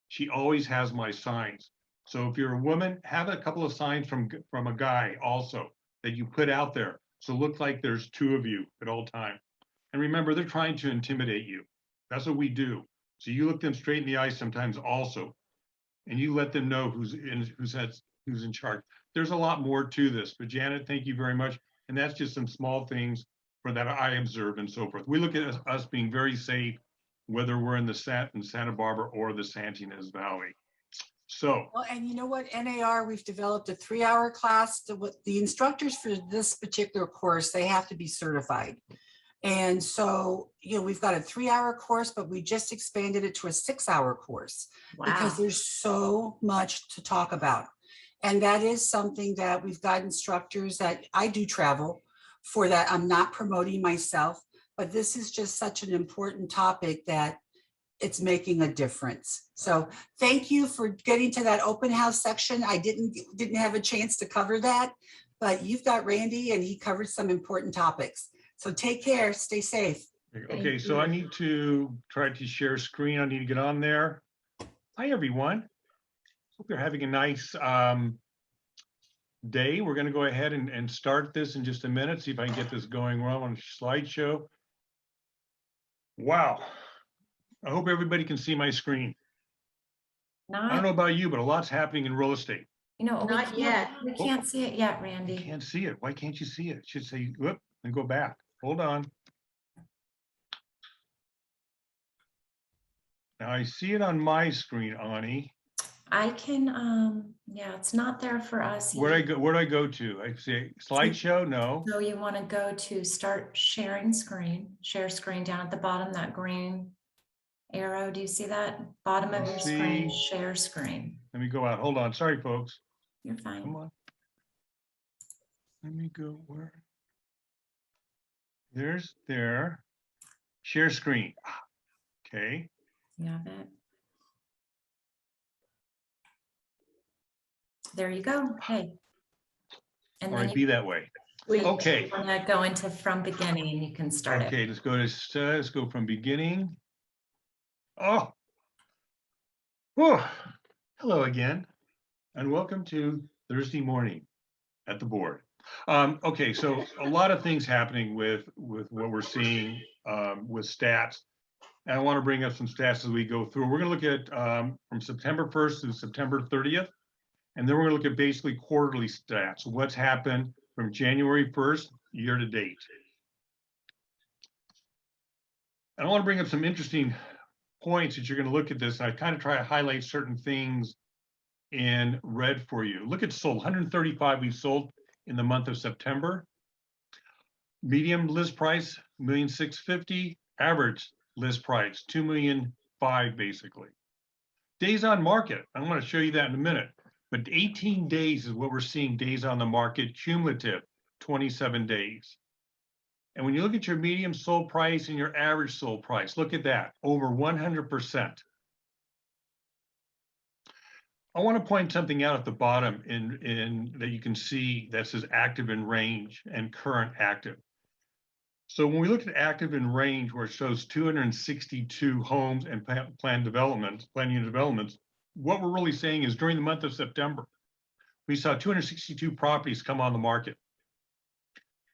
she always has my signs. So if you're a woman, have a couple of signs from a guy also that you put out there. So it looks like there's two of you at all times. And remember, they're trying to intimidate you. That's what we do. So you look them straight in the eye sometimes also, and you let them know who's in charge. There's a lot more to this, but Janet, thank you very much. And that's just some small things for that I observe and so forth. We look at us being very safe, whether we're in Santa Barbara or the Santa Ynez Valley. So, Well, and you know what, NAR, we've developed a 3-hour class. The instructors for this particular course, they have to be certified. And so, you know, we've got a 3-hour course, but we just expanded it to a 6-hour course because Wow. there's so much to talk about. And that is something that we've got instructors that I do travel for that. I'm not promoting myself, but this is just such an important topic that it's making a difference. So thank you for getting to that open house section. I didn't have a chance to cover that, but you've got Randy and he covered some important topics. So take care, stay safe. okay, so I need to try to share screen. I need to get on there. Hi, everyone. Hope you're having a nice day. We're going to go ahead and start this in just a minute, see if I can get this going well on a slideshow. Wow. I hope everybody can see my screen. I don't know about you, but a lot's happening in real estate. You know, Not yet. we can't see it yet, You Randy. can't see it. Why can't you see it? It should say, whoop, and go back. Hold on. Now I see it on my screen, Ani. I can, yeah, it's not there for us. Where do I yet. go? Where do I go to? I say slideshow? No. So you want to go to start sharing screen, share screen down at the bottom, that green arrow. Do you see that? Bottom of your screen, share screen. Let me go out. Hold on. Sorry, folks. You're fine. Come on. Let me go where? There's there. Share screen. Okay. You have it. There you go. Okay. And All then right, be that way. Okay. want to go into from beginning and you can start it. Okay, let's go from beginning. Oh. Whew. Hello again, and welcome to Thursday morning at the board. Okay, so a lot of things happening with what we're seeing with stats. And I want to bring up some stats as we go through. We're going to look at from September 1st to September 30th. And then we're going to look at basically quarterly stats. What's happened from January 1st year to date. And I want to bring up some interesting points that you're going to look at this. I kind of try to highlight certain things in red for you. Look at sold, 135 we sold in the month of September. Medium list price, 1,650,000. Average list price, 2,005,000 basically. Days on market, I'm going to show you that in a minute. But 18 days is what we're seeing days on the market, cumulative 27 days. And when you look at your medium sold price and your average sold price, look at that, over 100%. I want to point something out at the bottom in that you can see that says active in range and current active. So when we look at active in range, where it shows 262 homes and planning developments, what we're really saying is during the month of September, we saw 262 properties come on the market.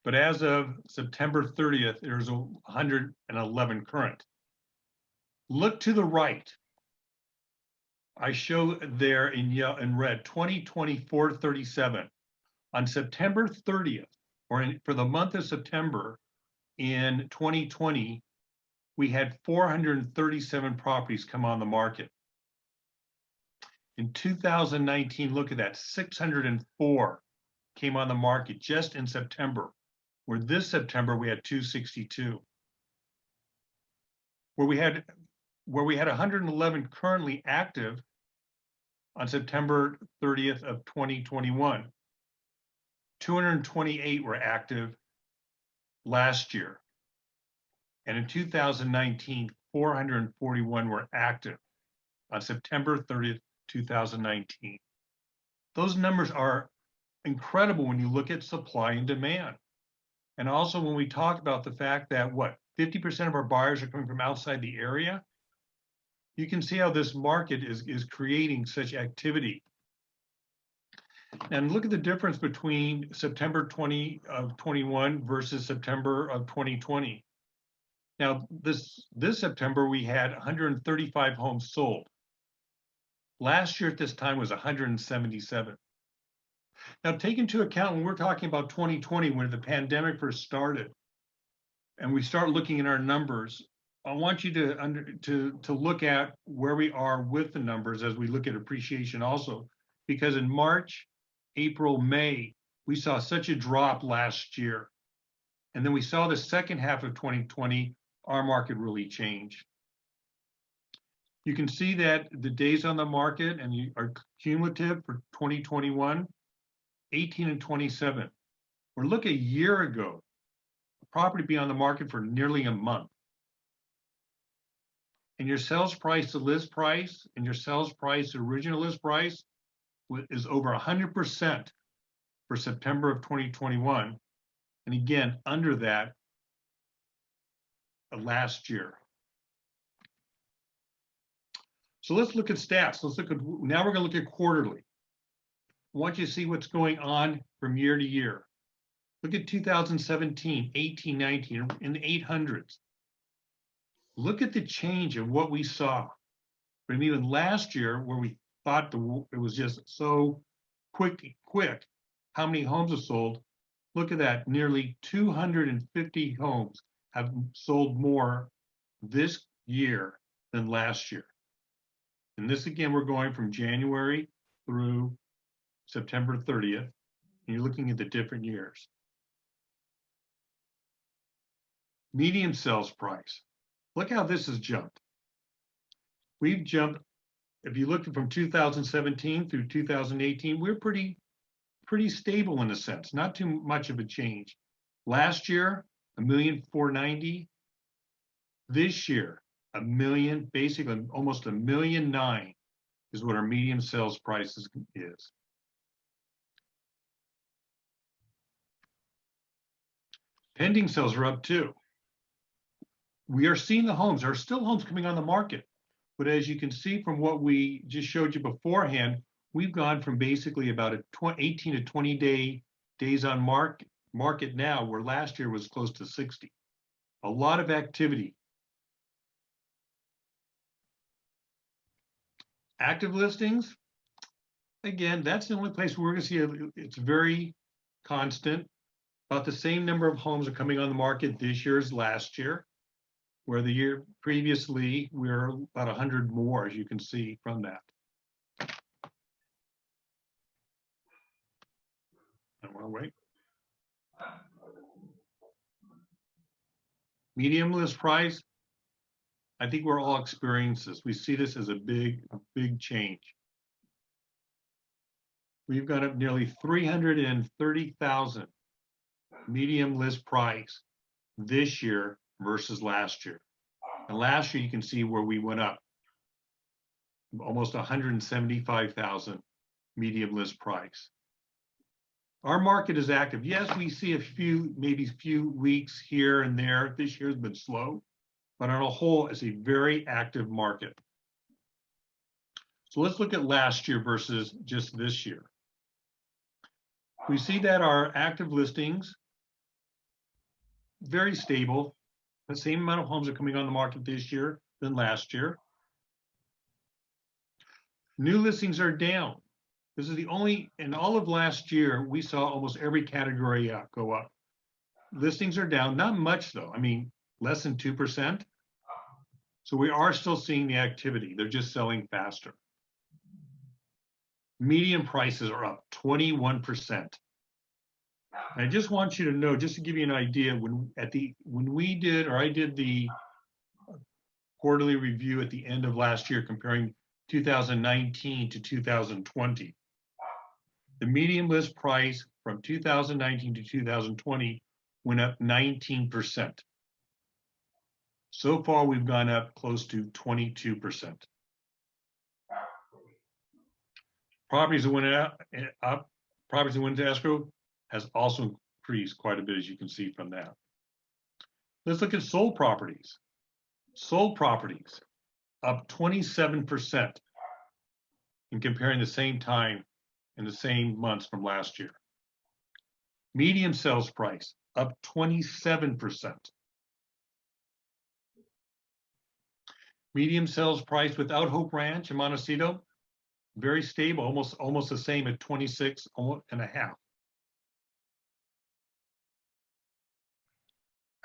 But as of September 30th, there's 111 current. Look to the right. I show there in red, 2024-37. On September 30th, for the month of September in 2020, we had 437 properties come on the market. In 2019, look at that, 604 came on the market just in September, where this September we had 262. Where we had 111 currently active, on September 30th of 2021. 228 were active last year. And in 2019, 441 were active on September 30th, 2019. Those numbers are incredible when you look at supply and demand. And also when we talk about the fact that 50% of our buyers are coming from outside the area, you can see how this market is creating such activity. And look at the difference between September 2021 versus September of 2020. Now, this September, we had 135 homes sold. Last year at this time was 177. Now, take into account when we're talking about 2020, when the pandemic first started, and we start looking at our numbers, I want you to look at where we are with the numbers as we look at appreciation also, because in March, April, May, we saw such a drop last year. And then we saw the second half of 2020, our market really changed. You can see that the days on the market and you are cumulative for 2021, 18 and 27. Or look a year ago, the property be on the market for nearly a month. And your sales price to list price and your sales price to original list price is over 100% for September of 2021. And again, under that last year. So let's look at stats. Now we're going to look at quarterly. I want you to see what's going on from year to year. Look at 2017, 18, 19, in the 800s. Look at the change of what we saw. From even last year, where we thought it was just so quick, how many homes are sold. Look at that, nearly 250 homes have sold more this year than last year. And this again, we're going from January through September 30th, and you're looking at the different years. Median sales price. Look how this has jumped. We've jumped, if you look from 2017 through 2018, we're pretty stable in a sense, not too much of a change. Last year, 1,490,000. This year, 1 million, basically almost 1.9 million is what our median sales price is. Pending sales are up too. We are seeing the homes. There are still homes coming on the market. But as you can see from what we just showed you beforehand, we've gone from basically about a 18 to 20 days on market now, where last year was close to 60. A lot of activity. Active listings, again, that's the only place where we're going to see it's very constant. About the same number of homes are coming on the market this year as last year, where the year previously we were about 100 more, as you can see from that. I want to wait. Medium list price. I think we're all experiencing this. We see this as a big change. We've got up nearly 330,000 medium list price this year versus last year. And last year, you can see where we went up almost 175,000 medium list price. Our market is active. Yes, we see maybe a few weeks here and there. This year has been slow, but on a whole, it's a very active market. So let's look at last year versus just this year. We see that our active listings, very stable. The same amount of homes are coming on the market this year than last year. New listings are down. This is the only, in all of last year, we saw almost every category go up. Listings are down, not much though. I mean, less than 2%. So we are still seeing the activity. They're just selling faster. Median prices are up 21%. I just want you to know, just to give you an idea, I did the quarterly review at the end of last year comparing 2019 to 2020. The median list price from 2019 to 2020 went up 19%. So far, we've gone up close to 22%. Properties that went up, properties that went into escrow has also increased quite a bit, as you can see from that. Let's look at sold properties. Sold properties up 27% in comparing the same time in the same months from last year. Median sales price up 27%. Medium sales price without Hope Ranch in Montecito, very stable, almost the same at 26.5.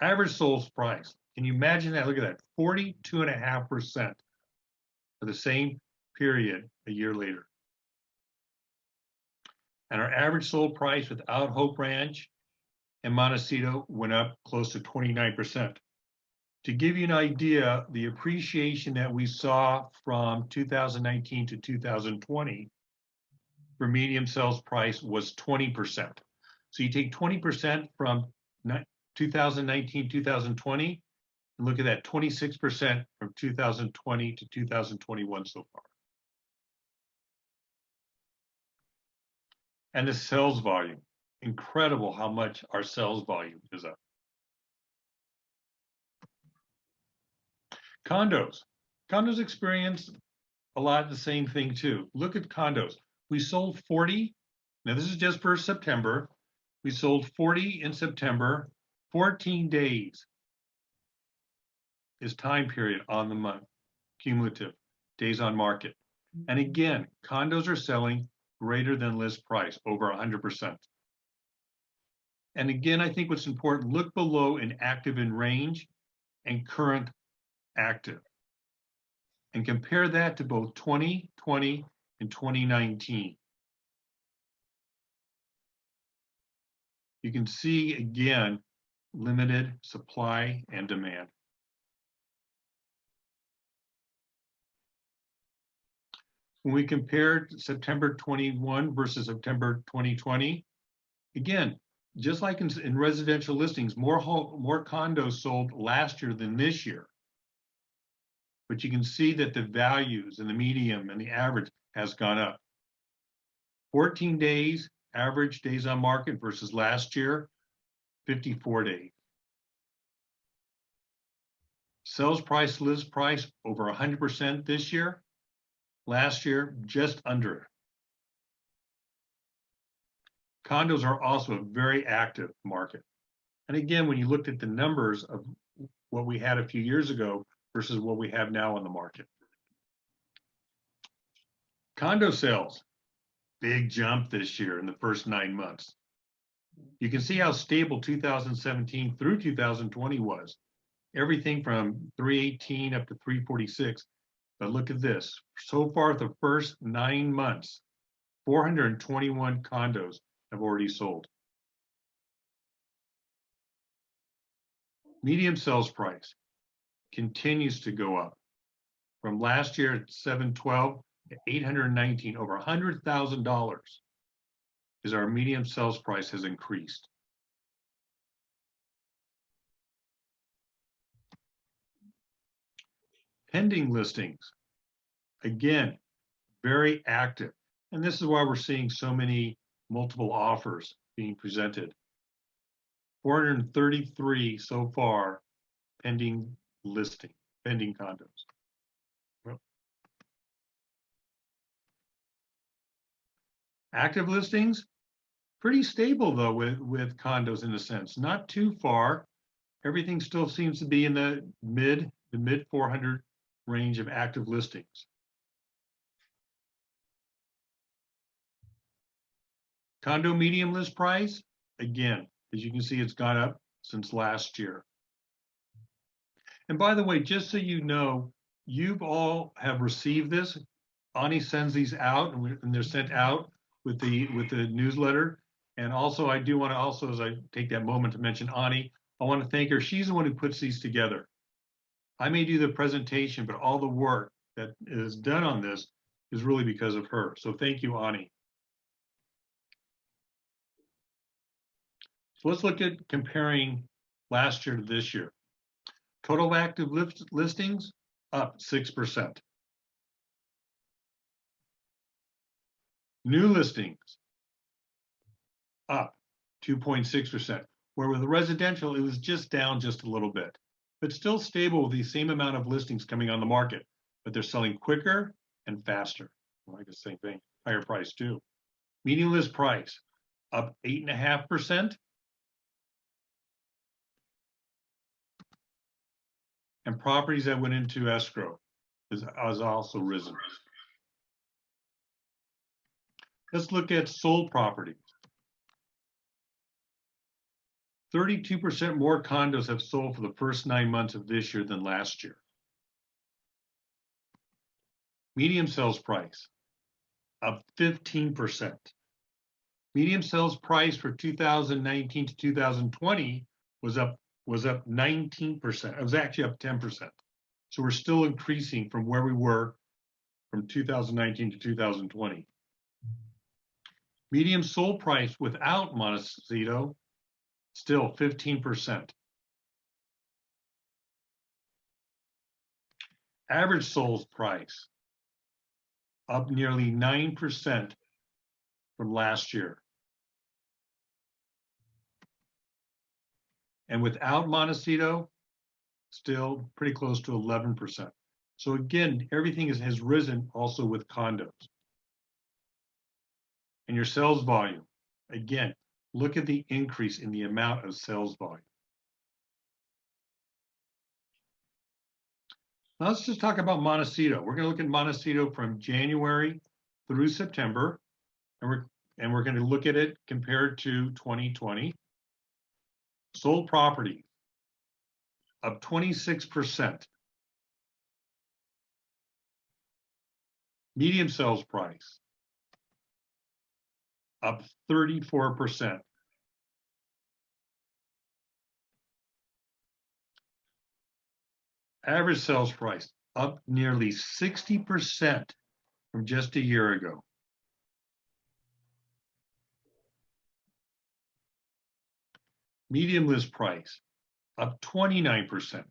Average sold price, can you imagine that? Look at that, 42.5% for the same period a year later. And our average sold price without Hope Ranch and Montecito went up close to 29%. To give you an idea, the appreciation that we saw from 2019 to 2020 for medium sales price was 20%. So you take 20% from 2019, 2020, and look at that, 26% from 2020 to 2021 so far. And the sales volume, incredible how much our sales volume is up. Condos experience a lot of the same thing too. Look at condos. We sold 40, now this is just for September. We sold 40 in September, 14 days is time period on the month, cumulative, days on market. And again, condos are selling greater than list price, over 100%. And again, I think what's important, look below in active in range and current active, and compare that to both 2020 and 2019. You can see again, limited supply and demand. When we compared September 21 versus September 2020, again, just like in residential listings, more condos sold last year than this year. But you can see that the values and the medium and the average has gone up. 14 days, average days on market versus last year, 54 days. Sales price, list price, over 100% this year. Last year, just under. Condos are also a very active market. And again, when you looked at the numbers of what we had a few years ago versus what we have now on the market. Condo sales, big jump this year in the first 9 months. You can see how stable 2017 through 2020 was. Everything from 318 up to 346. But look at this. So far, the first 9 months, 421 condos have already sold. Medium sales price continues to go up. From last year at 712 to 819, over $100,000 is our medium sales price has increased. Pending listings, again, very active. And this is why we're seeing so many multiple offers being presented. 433 so far pending listing, pending condos. Well, active listings, pretty stable though with condos in a sense, not too far. Everything still seems to be in the mid 400 range of active listings. Condo medium list price, again, as you can see, it's gone up since last year. And by the way, just so you know, you've all have received this. Ani sends these out, and they're sent out with the newsletter. And also, I do want to also, as I take that moment to mention Ani, I want to thank her. She's the one who puts these together. I may do the presentation, but all the work that is done on this is really because of her. So thank you, Ani. So let's look at comparing last year to this year. Total active listings up 6%. New listings up 2.6%, where with the residential, it was just down just a little bit, but still stable with the same amount of listings coming on the market, but they're selling quicker and faster. I like the same thing, higher price too. Median list price up 8.5%. And properties that went into escrow has also risen. Let's look at sold properties. 32% more condos have sold for the first 9 months of this year than last year. Median sales price up 15%. Median sales price for 2019 to 2020 was up 19%. It was actually up 10%. So we're still increasing from where we were from 2019 to 2020. Median sold price without Montecito, still 15%. Average sold price up nearly 9% from last year. And without Montecito, still pretty close to 11%. So again, everything has risen also with condos. And your sales volume, again, look at the increase in the amount of sales volume. Now let's just talk about Montecito. We're going to look at Montecito from January through September, and we're going to look at it compared to 2020. Sold property up 26%. Median sales price up 34%. Average sales price up nearly 60% from just a year ago. Median list price up 29%.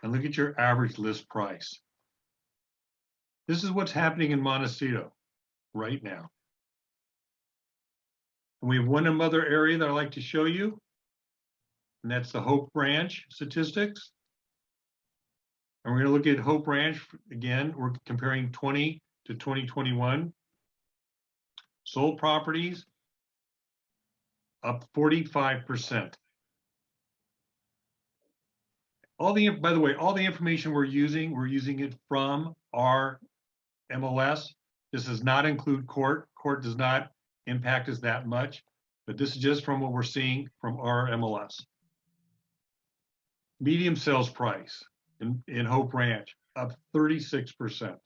And look at your average list price. This is what's happening in Montecito right now. And we have one other area that I'd like to show you, and that's the Hope Ranch statistics. And we're going to look at Hope Ranch again. We're comparing 20 to 2021. Sold properties up 45%. By the way, all the information we're using it from our MLS. This does not include court. Court does not impact us that much, but this is just from what we're seeing from our MLS. Medium sales price in Hope Ranch up 36%.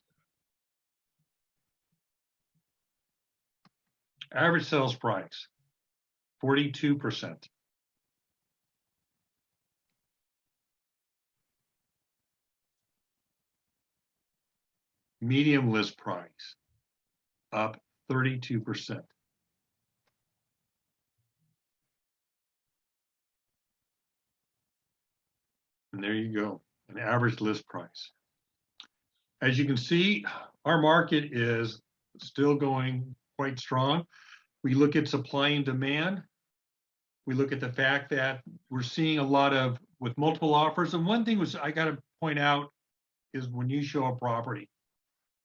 Average sales price, 42%. Medium list price, up 32%. And there you go, an average list price. As you can see, our market is still going quite strong. We look at supply and demand. We look at the fact that we're seeing a lot of with multiple offers. And one thing was I got to point out is when you show a property,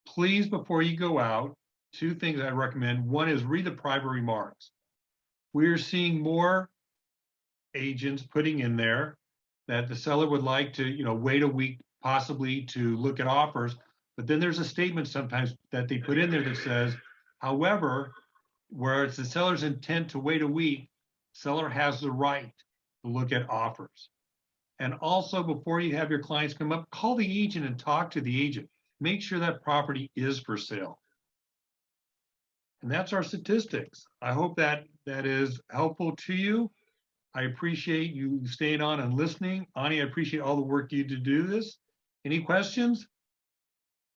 please, before you go out, two things I recommend. One is read the private remarks. We're seeing more agents putting in there that the seller would like to, wait a week possibly to look at offers. But then there's a statement sometimes that they put in there that says, however, where it's the seller's intent to wait a week, seller has the right to look at offers. And also, before you have your clients come up, call the agent and talk to the agent. Make sure that property is for sale. And that's our statistics. I hope that is helpful to you. I appreciate you staying on and listening. Ani, I appreciate all the work you did to do this. Any questions?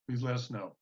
Please let us know.